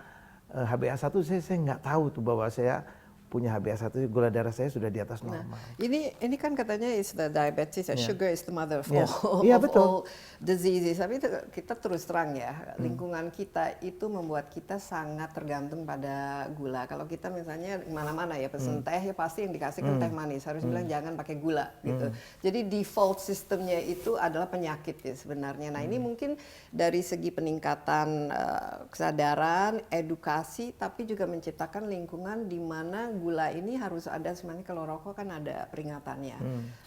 HbA1, saya nggak tahu tuh bahwa saya punya HbA1, gula darah saya sudah di atas normal. Nah, ini kan katanya is the diabetes, sugar is the mother of all diseases. Tapi kita terus terang ya, lingkungan kita itu membuat kita sangat tergantung pada gula. Kalau kita misalnya mana-mana ya pesen teh, ya pasti yang dikasih kan teh manis. Harus bilang jangan pakai gula gitu. Jadi default sistemnya itu adalah penyakit ya sebenarnya. Nah ini mungkin dari segi peningkatan kesadaran, edukasi, tapi juga menciptakan lingkungan di mana gula ini harus ada, sebenarnya kalau rokok kan ada peringatannya.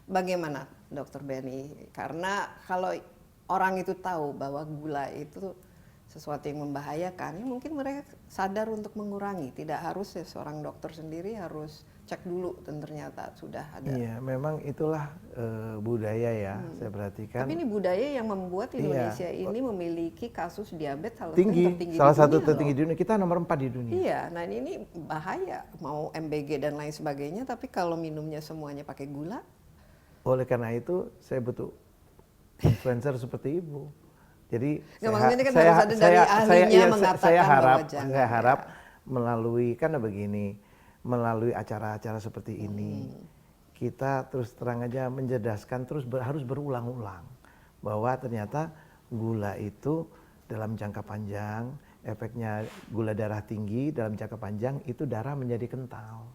Bagaimana Dokter Benny? Karena kalau orang itu tahu bahwa gula itu sesuatu yang membahayakan, ya mungkin mereka sadar untuk mengurangi. Tidak harus ya seorang dokter sendiri harus cek dulu dan ternyata sudah ada. Iya, memang itulah budaya ya, saya perhatikan. Tapi ini budaya yang membuat Indonesia ini memiliki kasus diabetes salah satu tertinggi di dunia. Kita nomor 4 di dunia. Iya, nah ini bahaya. Mau MBG dan lain sebagainya, tapi kalau minumnya semuanya pakai gula. Oleh karena itu, saya butuh influencer seperti Ibu. Jadi maksudnya kan harus ada dari ahlinya mengatakan saya harap melalui, karena begini, melalui acara-acara seperti ini, kita terus terang aja menjedaskan, terus harus berulang-ulang bahwa ternyata gula itu dalam jangka panjang, efeknya gula darah tinggi dalam jangka panjang itu darah menjadi kental.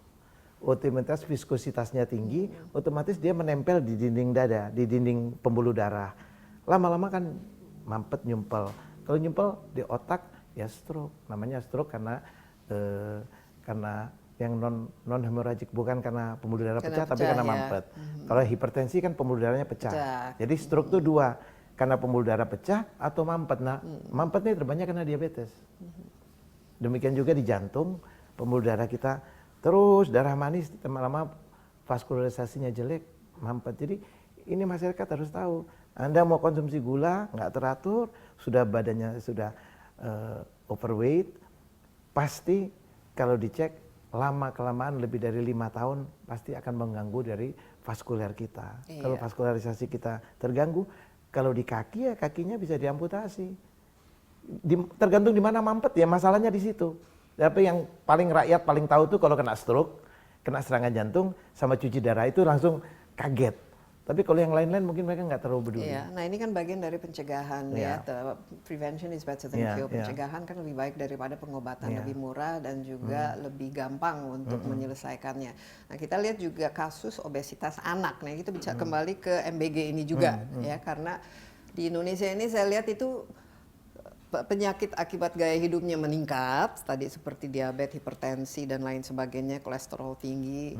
Otomatis viskositasnya tinggi, otomatis dia menempel di dinding dada, di dinding pembuluh darah. Lama-lama kan mampet, nyumpel. Kalau nyumpel di otak ya stroke. Namanya stroke karena yang non hemoragik, bukan karena pembuluh darah pecah tapi karena mampet. Kalau hipertensi kan pembuluh darahnya pecah. Jadi stroke itu dua, karena pembuluh darah pecah atau mampet. Nah, mampetnya terbanyak karena diabetes. Demikian juga di jantung, pembuluh darah kita terus darah manis, lama-lama vaskularisasinya jelek, mampet. Jadi ini masyarakat harus tahu. Anda mau konsumsi gula nggak teratur, sudah badannya sudah overweight, pasti kalau dicek lama-kelamaan lebih dari 5 tahun pasti akan mengganggu dari vaskuler kita. Iya. Kalau vaskularisasi kita terganggu, kalau di kaki ya kakinya bisa diamputasi. Tergantung di mana mampet ya, masalahnya di situ. Tapi yang paling rakyat paling tahu tuh kalau kena stroke, kena serangan jantung sama cuci darah itu langsung kaget. Tapi kalau yang lain-lain mungkin mereka nggak terlalu peduli. Iya, nah ini kan bagian dari pencegahan ya. Prevention is better than cure. Pencegahan kan lebih baik daripada pengobatan, lebih murah dan juga lebih gampang untuk menyelesaikannya. Nah kita lihat juga kasus obesitas anak. Nah itu bisa kembali ke MBG ini juga ya, karena di Indonesia ini saya lihat itu penyakit akibat gaya hidupnya meningkat, tadi seperti diabetes, hipertensi dan lain sebagainya, kolesterol tinggi.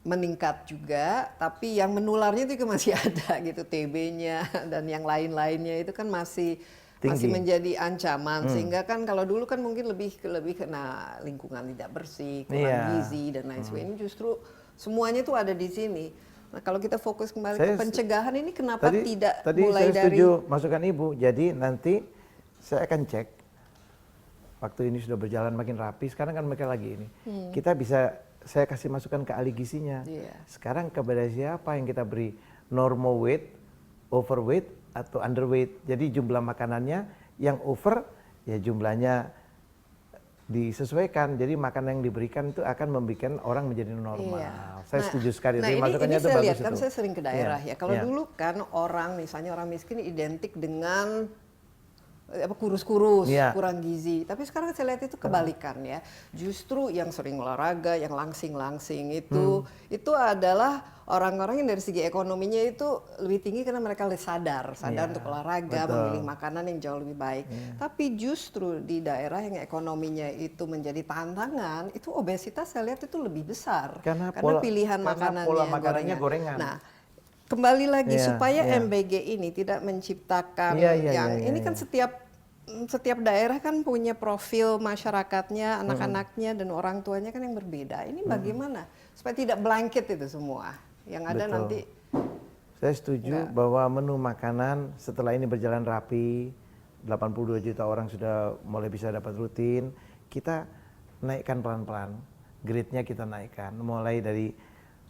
Meningkat juga, tapi yang menularnya itu masih ada gitu, TB-nya dan yang lain-lainnya itu kan masih menjadi ancaman. Sehingga kan kalau dulu kan mungkin lebih kena lingkungan tidak bersih, kurang gizi dan lain sebagainya. Ini justru semuanya itu ada di sini. Nah kalau kita fokus kembali ke pencegahan ini, kenapa tidak mulai dari... Tadi saya setuju masukan Ibu, jadi nanti saya akan cek, waktu ini sudah berjalan makin rapi, sekarang kan mereka lagi ini, kita bisa... Saya kasih masukan ke ahli gizinya. Sekarang kepada siapa yang kita beri normal weight, overweight, atau underweight. Jadi jumlah makanannya yang over, ya jumlahnya disesuaikan. Jadi makanan yang diberikan itu akan membuat orang menjadi normal. Saya setuju sekali. Nah masukannya ini itu saya bagus lihat, kan saya sering ke daerah ya. Kalau dulu kan misalnya orang miskin identik dengan kurus-kurus, kurang gizi. Tapi sekarang saya lihat itu kebalikan ya. Justru yang sering olahraga, yang langsing-langsing itu adalah orang-orang yang dari segi ekonominya itu lebih tinggi karena mereka sadar untuk olahraga, memilih makanan yang jauh lebih baik. Tapi justru di daerah yang ekonominya itu menjadi tantangan, itu obesitas saya lihat itu lebih besar. Karena pilihan makanannya gorengan. Nah, kembali lagi supaya MBG ini tidak menciptakan ini kan setiap daerah kan punya profil masyarakatnya, anak-anaknya dan orang tuanya kan yang berbeda. Ini bagaimana supaya tidak blanket itu semua yang ada nanti. Saya setuju bahwa menu makanan setelah ini berjalan rapi, 82 juta orang sudah mulai bisa dapat rutin, kita naikkan pelan-pelan, grade-nya kita naikkan, mulai dari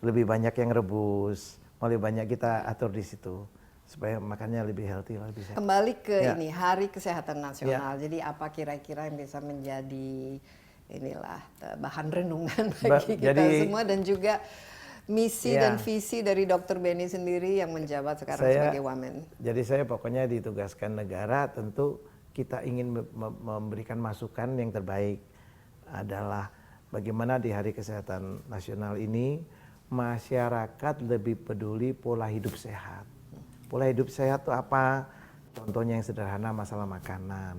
lebih banyak yang rebus, mulai banyak kita atur di situ supaya makannya lebih healthy, lebih sehat. Kembali ke ini Hari Kesehatan Nasional. Jadi apa kira-kira yang bisa menjadi bahan renungan bagi kita semua dan juga misi dan visi dari Dr. Benny sendiri yang menjabat sekarang sebagai Wamen. Jadi saya pokoknya ditugaskan negara, tentu kita ingin memberikan masukan yang terbaik adalah bagaimana di Hari Kesehatan Nasional ini masyarakat lebih peduli pola hidup sehat. Pola hidup sehat itu apa? Contohnya yang sederhana, masalah makanan.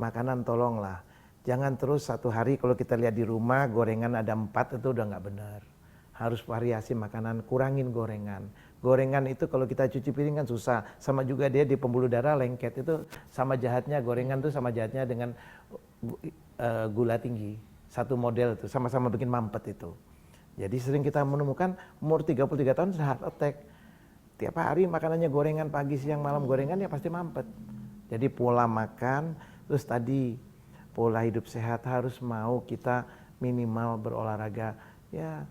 Makanan tolonglah Jangan terus satu hari kalau kita lihat di rumah gorengan ada 4 itu udah nggak benar. Harus variasi makanan, kurangin gorengan. Gorengan itu kalau kita cuci piring kan susah. Sama juga dia di pembuluh darah lengket itu sama jahatnya, gorengan tuh sama jahatnya dengan gula tinggi. Satu model tuh sama-sama bikin mampet itu. Jadi sering kita menemukan umur 33 tahun sudah heart attack. Tiap hari makanannya gorengan, pagi, siang, malam gorengan ya pasti mampet. Jadi pola makan, terus tadi pola hidup sehat harus mau kita minimal berolahraga ya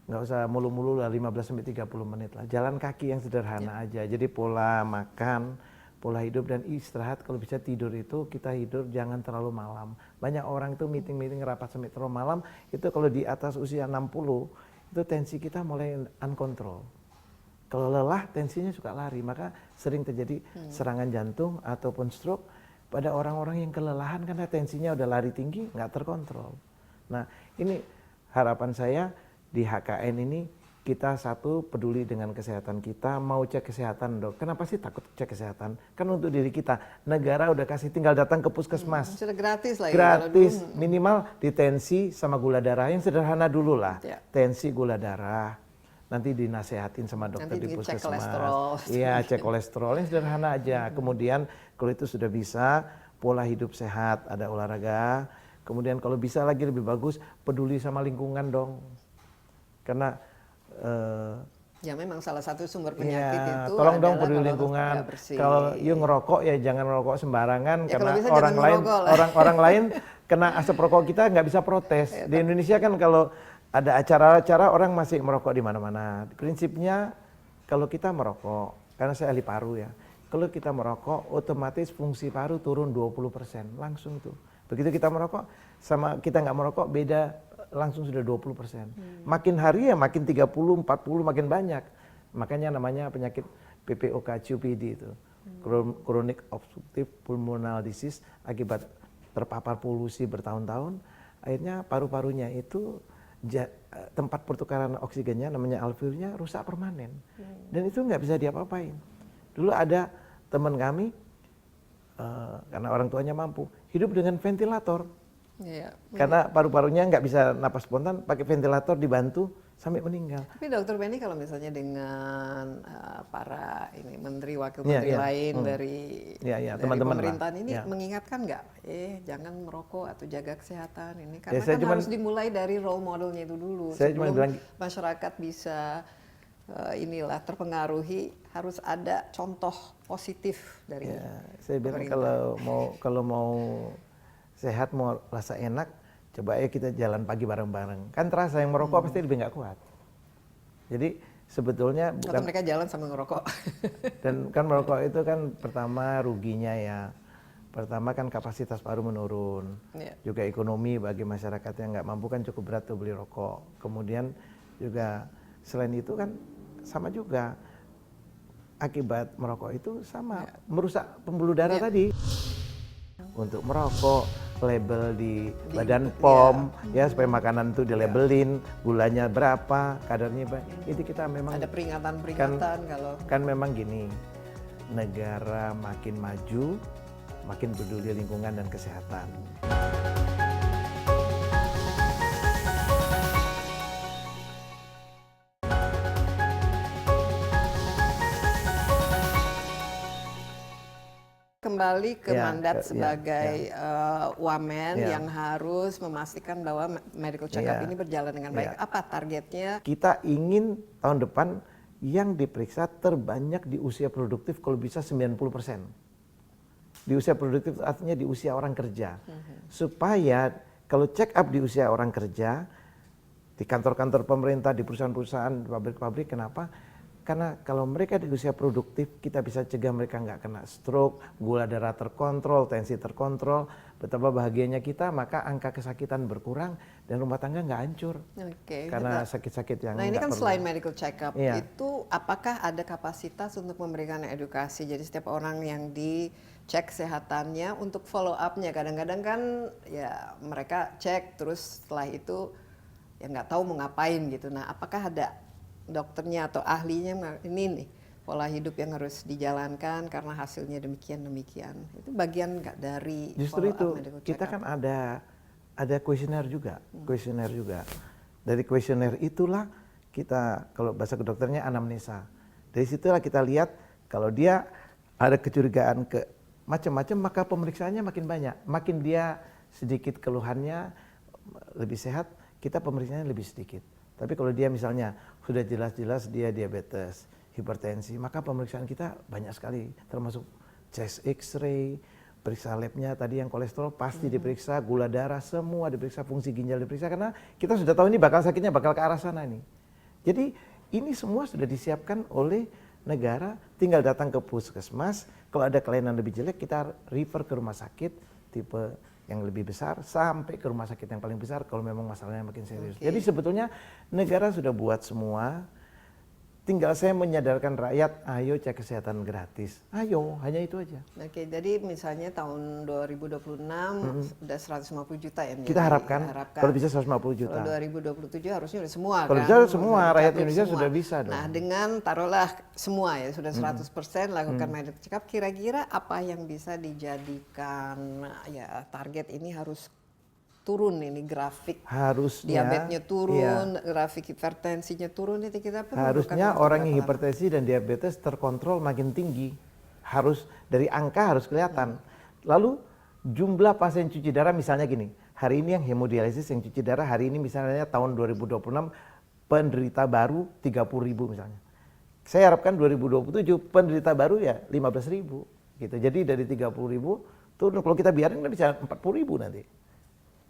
nggak usah mulu-mulu lah 15-30 menit lah. Jalan kaki yang sederhana aja. Jadi pola makan, pola hidup dan istirahat kalau bisa tidur itu kita tidur jangan terlalu malam. Banyak orang itu meeting rapat sampai terlalu malam itu kalau di atas usia 60 itu tensi kita mulai uncontrol. Kalau lelah tensinya suka lari maka sering terjadi serangan jantung ataupun stroke pada orang-orang yang kelelahan karena tensinya udah lari tinggi nggak terkontrol. Nah ini harapan saya di HKN ini kita satu peduli dengan kesehatan kita, mau cek kesehatan dok. Kenapa sih takut cek kesehatan? Kan untuk diri kita. Negara udah kasih tinggal datang ke puskesmas. Sudah gratis lah. Gratis, minimal di tensi sama gula darah yang sederhana dulu lah. Ya. Tensi gula darah. Nanti dinasehatin sama dokter Nanti di puskesmas. cek kolesterol. Iya, cek kolesterol yang sederhana aja. Kemudian kalau itu sudah bisa, pola hidup sehat, ada olahraga. Kemudian kalau bisa lagi lebih bagus, peduli sama lingkungan dong. Karena ya memang salah satu sumber penyakit ya, itu tolong dong adalah peduli kalau lingkungan. nggak bersih. Kalau you ngerokok ya jangan ngerokok sembarangan Ya, karena kalau bisa orang jangan lain ngerokok lah. orang lain kena asap rokok kita nggak bisa protes. Di Indonesia kan kalau ada acara-acara orang masih merokok di mana-mana. Prinsipnya kalau kita merokok, karena saya ahli paru ya. Kalau kita merokok otomatis fungsi paru turun 20% langsung tuh. Begitu kita merokok sama kita nggak merokok beda langsung sudah 20%. Makin hari ya makin 30, 40 makin banyak. Makanya namanya penyakit PPOK, COPD itu. Chronic Obstructive Pulmonary Disease akibat terpapar polusi bertahun-tahun. Akhirnya paru-parunya itu tempat pertukaran oksigennya namanya alveolnya rusak permanen. Dan itu nggak bisa diapa-apain. Dulu ada teman kami, karena orang tuanya mampu, hidup dengan ventilator. Iya. Karena paru-parunya nggak bisa napas spontan, pakai ventilator dibantu sampai meninggal. Tapi Dokter Benny kalau misalnya dengan para menteri, wakil menteri lain dari teman-teman pemerintahan ini ya. mengingatkan nggak, jangan merokok atau jaga kesehatan ini, karena saya kan harus dimulai dari role modelnya itu dulu. Saya sebelum masyarakat bisa terpengaruhi, harus ada contoh positif dari. Ya, saya bilang kalau mau sehat, mau rasa enak, coba ya kita jalan pagi bareng-bareng. Kan terasa yang merokok pasti lebih nggak kuat. Jadi sebetulnya bukan. Atau mereka jalan sambil ngerokok. Dan kan merokok itu kan pertama ruginya ya. Pertama kan kapasitas paru menurun. Juga ekonomi bagi masyarakat yang nggak mampu kan cukup berat tuh beli rokok. Kemudian juga selain itu kan sama juga akibat merokok itu sama merusak pembuluh darah tadi. Untuk merokok, label di badan POM ya supaya makanan itu dilabelin, gulanya berapa, kadarnya berapa. Itu kita memang ada peringatan kalau kan memang gini. Negara makin maju, makin peduli lingkungan dan kesehatan. kembali ke mandat sebagai wamen yang harus memastikan bahwa medical check-up ini berjalan dengan baik. Apa targetnya? Kita ingin tahun depan yang diperiksa terbanyak di usia produktif kalau bisa 90%. Di usia produktif artinya di usia orang kerja. Supaya kalau check up di usia orang kerja, di kantor-kantor pemerintah, di perusahaan-perusahaan, di pabrik-pabrik, kenapa? Karena kalau mereka di usia produktif, kita bisa cegah mereka nggak kena stroke, gula darah terkontrol, tensi terkontrol, betapa bahagianya kita, maka angka kesakitan berkurang dan rumah tangga nggak hancur. Karena sakit-sakit yang ini kan perlu. Selain medical check-up, itu apakah ada kapasitas untuk memberikan edukasi? Jadi setiap orang yang dicek kesehatannya untuk follow up-nya, kadang-kadang kan ya mereka cek terus setelah itu ya nggak tahu mau ngapain gitu. Nah, apakah ada dokternya atau ahlinya ini nih pola hidup yang harus dijalankan karena hasilnya demikian. Itu bagian nggak dari Justru follow up itu medical kita check-up? kan ada kuesioner juga, kuesioner juga. Dari kuesioner itulah kita, kalau bahasa kedokternya anamnesa. Dari situlah kita lihat kalau dia ada kecurigaan ke macam-macam, maka pemeriksaannya makin banyak. Makin dia sedikit keluhannya lebih sehat, kita pemeriksaannya lebih sedikit. Tapi kalau dia misalnya sudah jelas-jelas dia diabetes, hipertensi, maka pemeriksaan kita banyak sekali, termasuk chest X-ray, periksa labnya tadi yang kolesterol pasti diperiksa, gula darah semua diperiksa, fungsi ginjal diperiksa, karena kita sudah tahu ini bakal sakitnya bakal ke arah sana nih. Jadi ini semua sudah disiapkan oleh negara, tinggal datang ke puskesmas, kalau ada kelainan lebih jelek kita refer ke rumah sakit tipe yang lebih besar sampai ke rumah sakit yang paling besar kalau memang masalahnya makin serius. Jadi sebetulnya negara sudah buat semua, tinggal saya menyadarkan rakyat, ayo cek kesehatan gratis. Ayo, hanya itu aja. Oke, jadi misalnya tahun 2026 udah 150 juta ya. Kita harapkan, kalau bisa 150 juta. Kalau 2027 harusnya udah semua kalau kan. bisa semua, rakyat Indonesia semua. sudah bisa dong. Nah dengan taruhlah semua ya, sudah 100% lakukan medical check-up, kira-kira apa yang bisa dijadikan ya target ini harus turun ini grafik Harusnya diabetesnya turun, grafik hipertensinya turun, itu kita perlu harusnya orang yang hipertensi dan diabetes terkontrol makin tinggi. Harus dari angka harus kelihatan. Lalu jumlah pasien cuci darah misalnya gini, hari ini yang hemodialisis yang cuci darah hari ini misalnya tahun 2026 penderita baru 30.000 misalnya. Saya harapkan 2027 penderita baru ya 15.000 gitu. Jadi dari 30.000 turun, kalau kita biarin bisa 40.000 nanti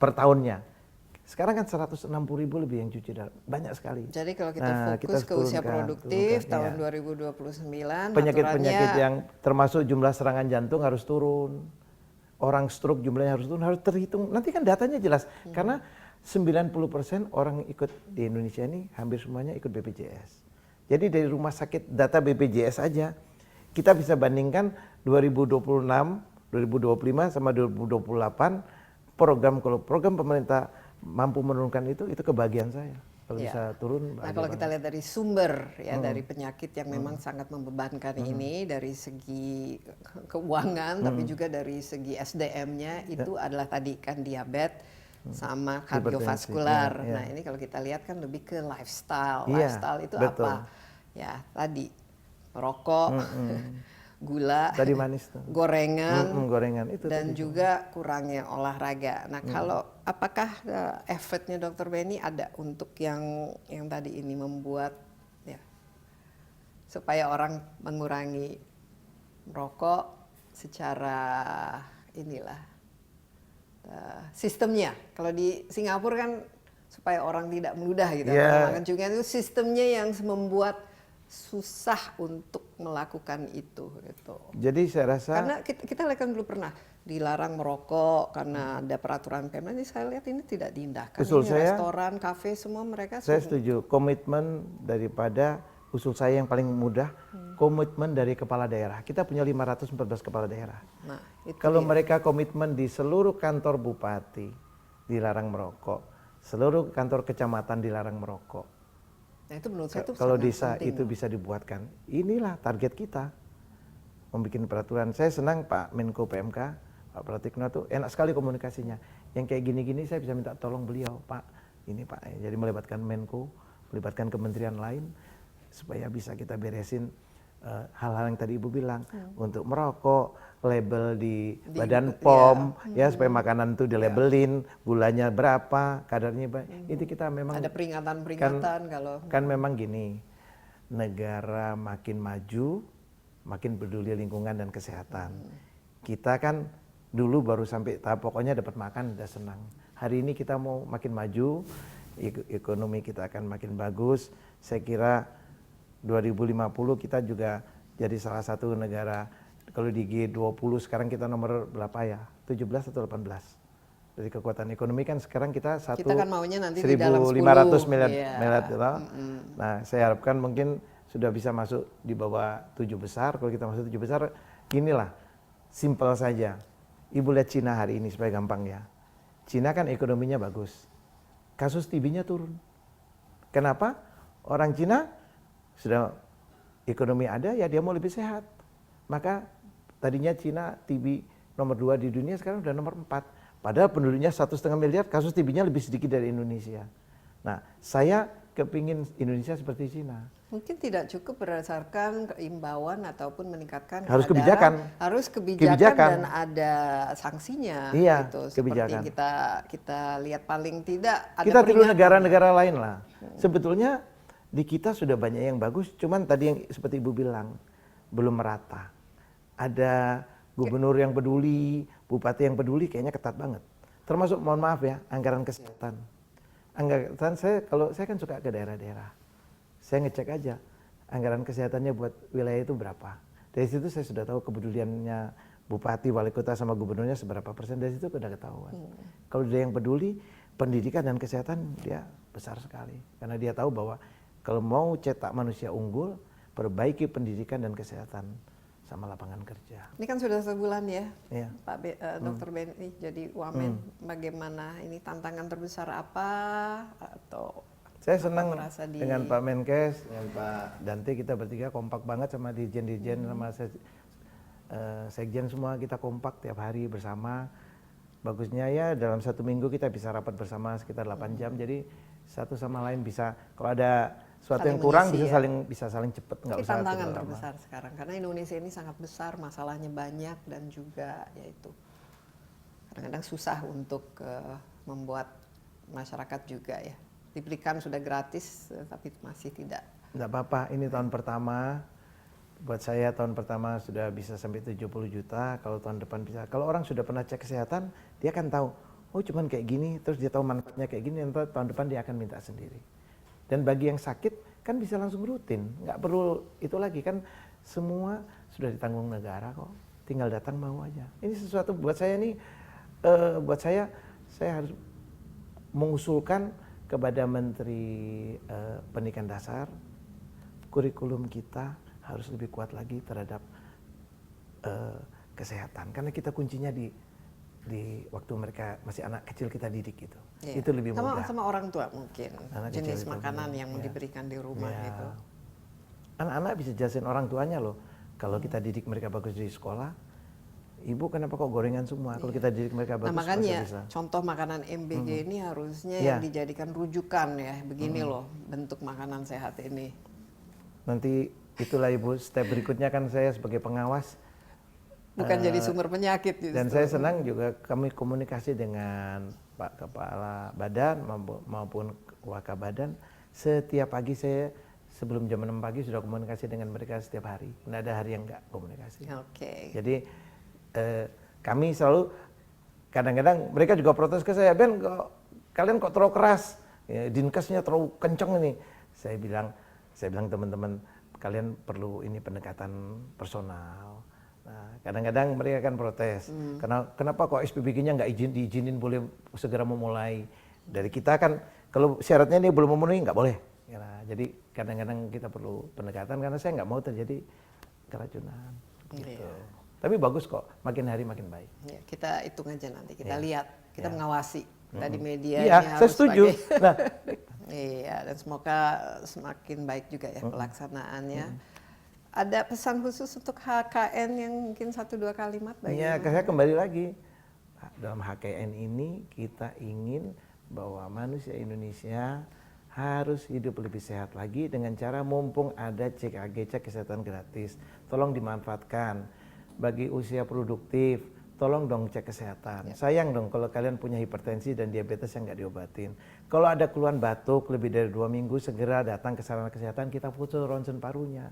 per tahunnya. Sekarang kan 160.000 lebih yang cuci darah, banyak sekali. Jadi kalau kita fokus ke usia produktif tahun 2029, penyakit-penyakit yang termasuk jumlah serangan jantung harus turun, orang stroke jumlahnya harus turun, harus terhitung. Nanti kan datanya jelas, karena 90% orang ikut di Indonesia ini hampir semuanya ikut BPJS. Jadi dari rumah sakit data BPJS aja, kita bisa bandingkan 2026, 2025 sama 2028, kalau program pemerintah mampu menurunkan itu kebahagiaan saya. Kalau bisa turun. Nah kalau kita lihat dari sumber ya dari penyakit yang memang sangat membebankan ini dari segi keuangan, tapi juga dari segi SDM-nya itu adalah tadi kan diabetes sama kardiovaskular. Nah ini kalau kita lihat kan lebih ke lifestyle. Lifestyle itu betul. Apa? Ya tadi rokok. Gula, tadi manis tuh. Gorengan itu dan juga kurangnya olahraga. Nah, kalau apakah effortnya Dr. Benny ada untuk yang tadi ini membuat ya supaya orang mengurangi merokok secara inilah sistemnya. Kalau di Singapura kan supaya orang tidak meludah gitu. Makan cungian itu sistemnya yang membuat susah untuk melakukan itu gitu. Jadi saya rasa karena kita lihat kan dulu pernah dilarang merokok karena ada peraturan Pemda, ini saya lihat ini tidak diindahkan. Usul ini saya, restoran, kafe semua mereka. Saya setuju. Komitmen daripada usul saya yang paling mudah, komitmen dari kepala daerah. Kita punya 514 kepala daerah. Nah, kalau mereka komitmen di seluruh kantor bupati dilarang merokok, seluruh kantor kecamatan dilarang merokok. Nah, itu menurut saya itu kalau desa itu bisa dibuatkan, inilah target kita membuat peraturan. Saya senang Pak Menko PMK, Pak Pratikno tuh enak sekali komunikasinya. Yang kayak gini-gini saya bisa minta tolong beliau, Pak, ini Pak. Jadi melibatkan Menko, melibatkan kementerian lain supaya bisa kita beresin hal-hal yang tadi Ibu bilang untuk merokok, label di Badan POM ya supaya makanan itu dilabelin, gulanya berapa, kadarnya itu kita memang ada peringatan kalau kan memang gini, negara makin maju makin peduli lingkungan dan kesehatan. Kita kan dulu baru sampai tahap pokoknya dapat makan udah senang. Hari ini kita mau makin maju, ekonomi kita akan makin bagus. Saya kira 2050 kita juga jadi salah satu negara, kalau di G20 sekarang kita nomor berapa ya? 17 atau 18? Dari kekuatan ekonomi kan sekarang kita kan maunya nanti 1.500 miliar gitu. Nah, saya harapkan mungkin sudah bisa masuk di bawah 7 besar. Kalau kita masuk 7 besar, inilah simpel saja. Ibu lihat Cina hari ini supaya gampang ya. Cina kan ekonominya bagus. Kasus TB-nya turun. Kenapa? Orang Cina sudah ekonomi ada, ya dia mau lebih sehat. Maka tadinya Cina TB nomor 2 di dunia, sekarang udah nomor 4. Padahal penduduknya 1,5 miliar, kasus TB-nya lebih sedikit dari Indonesia. Nah, saya kepingin Indonesia seperti Cina. Mungkin tidak cukup berdasarkan imbauan ataupun meningkatkan Harus kesadaran. kebijakan. Harus kebijakan dan ada sanksinya. Iya, gitu. kebijakan. Seperti kita lihat paling tidak ada Kita tiru peringatan. negara-negara lain lah. Sebetulnya di kita sudah banyak yang bagus, cuman tadi yang seperti Ibu bilang, belum merata. Ada gubernur yang peduli, bupati yang peduli, kayaknya ketat banget. Termasuk, mohon maaf ya, anggaran kesehatan. Anggaran kalau saya kan suka ke daerah-daerah. Saya ngecek aja anggaran kesehatannya buat wilayah itu berapa. Dari situ saya sudah tahu kepeduliannya bupati, wali kota sama gubernurnya seberapa persen. Dari situ sudah ketahuan. Kalau dia yang peduli, pendidikan dan kesehatan dia besar sekali. Karena dia tahu bahwa kalau mau cetak manusia unggul, perbaiki pendidikan dan kesehatan sama lapangan kerja. Ini kan sudah sebulan ya, Iya. Pak Dr. Benny jadi Wamen. Bagaimana ini tantangan terbesar apa atau Saya senang merasa dengan Pak Menkes, dengan Pak Dante, kita bertiga kompak banget sama dirjen-dirjen sama sekjen semua, kita kompak tiap hari bersama. Bagusnya ya dalam 1 minggu kita bisa rapat bersama sekitar 8 jam, jadi satu sama lain bisa, kalau ada sesuatu Saling yang kurang mengisi bisa saling cepet, nggak ini usah tantangan terlalu lama. terbesar sekarang karena Indonesia ini sangat besar, masalahnya banyak dan juga yaitu kadang-kadang susah untuk membuat masyarakat juga ya. Diberikan sudah gratis tapi masih tidak. Nggak apa-apa, ini tahun pertama. Buat saya tahun pertama sudah bisa sampai 70 juta, kalau tahun depan bisa. Kalau orang sudah pernah cek kesehatan, dia kan tahu, oh cuman kayak gini, terus dia tahu manfaatnya kayak gini, nanti tahun depan dia akan minta sendiri. Dan bagi yang sakit, kan bisa langsung rutin. Nggak perlu itu lagi, kan semua sudah ditanggung negara kok. Tinggal datang mau aja. Ini sesuatu buat saya nih, buat saya harus mengusulkan kepada Menteri Pendidikan Dasar, kurikulum kita harus lebih kuat lagi terhadap kesehatan. Karena kita kuncinya di waktu mereka masih anak kecil kita didik gitu. Iya. Itu lebih mudah. Sama orang tua mungkin, Anak jenis kecil itu makanan yang ya. diberikan di rumah Ya. itu. Anak-anak bisa jelasin orang tuanya loh. Kalau kita didik mereka bagus di sekolah, ibu kenapa kok gorengan semua? Kalau kita didik mereka bagus, Nah makanya bisa. contoh makanan MBG ini harusnya Iya. yang dijadikan rujukan ya. Begini loh bentuk makanan sehat ini. Nanti itulah Ibu, step berikutnya kan saya sebagai pengawas. Bukan jadi sumber penyakit justru. Dan saya senang juga kami komunikasi dengan Pak Kepala Badan maupun Wakabadan. Setiap pagi saya sebelum jam 6 pagi sudah komunikasi dengan mereka setiap hari. Nggak ada hari yang nggak komunikasi. Oke. Jadi kami selalu, kadang-kadang mereka juga protes ke saya, Ben kalian kok terlalu keras, ya, dinkesnya terlalu kenceng ini. Saya bilang teman-teman kalian perlu ini pendekatan personal. Nah, kadang-kadang mereka kan protes, kenapa kok SPBG-nya nggak diizinin boleh segera memulai. Dari kita kan kalau syaratnya ini belum memenuhi nggak boleh. Nah, jadi kadang-kadang kita perlu pendekatan karena saya nggak mau terjadi keracunan. Gitu. Iya. Tapi bagus kok, makin hari makin baik. Ya, kita hitung aja nanti, kita Iya. lihat, kita Iya. mengawasi. Tadi media Iya, ini saya harus setuju. Nah, iya, dan semoga semakin baik juga ya pelaksanaannya. Ada pesan khusus untuk HKN yang mungkin 1-2 kalimat bagi ya, saya kembali lagi. Dalam HKN ini kita ingin bahwa manusia Indonesia harus hidup lebih sehat lagi dengan cara mumpung ada CKG, cek kesehatan gratis. Tolong dimanfaatkan. Bagi usia produktif, tolong dong cek kesehatan. Sayang dong kalau kalian punya hipertensi dan diabetes yang nggak diobatin. Kalau ada keluhan batuk lebih dari 2 minggu, segera datang ke sarana kesehatan, kita foto ronsen parunya.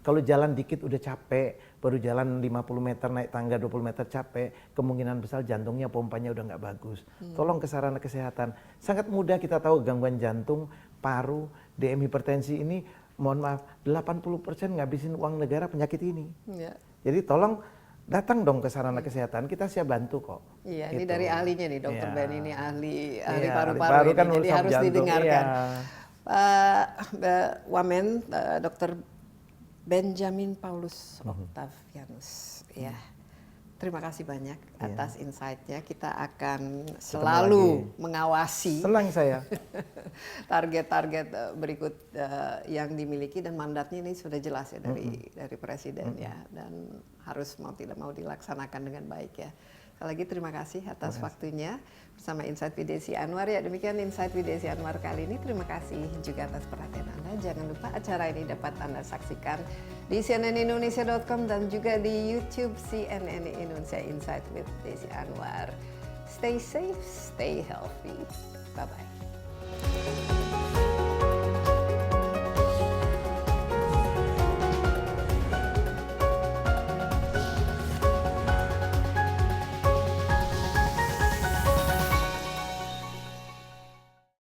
Kalau jalan dikit udah capek, baru jalan 50 meter naik tangga 20 meter capek, kemungkinan besar jantungnya pompanya udah nggak bagus. Tolong ke sarana kesehatan. Sangat mudah kita tahu gangguan jantung, paru, DM hipertensi ini, mohon maaf, 80% ngabisin uang negara penyakit ini. Ya. Jadi tolong datang dong ke sarana kesehatan, kita siap bantu kok. Iya, ini Gitu. dari ahlinya nih, Dr. Iya. Ben ini ahli Iya, paru-paru paru ini, kan jadi urusan harus jantung, didengarkan. iya. Pak Wamen, Dr. Benjamin Paulus Octavianus, ya. terima kasih banyak atas insight-nya. Kita akan Ketemu selalu lagi. mengawasi Senang saya. target-target berikut yang dimiliki, dan mandatnya ini sudah jelas ya dari Presiden ya, dan harus mau tidak mau dilaksanakan dengan baik ya. Sekali lagi terima kasih atas waktunya bersama Insight with Desi Anwar. Ya, demikian Insight with Desi Anwar kali ini. Terima kasih juga atas perhatian Anda. Jangan lupa acara ini dapat Anda saksikan di cnnindonesia.com dan juga di YouTube CNN Indonesia Insight with Desi Anwar. Stay safe, stay healthy. Bye-bye.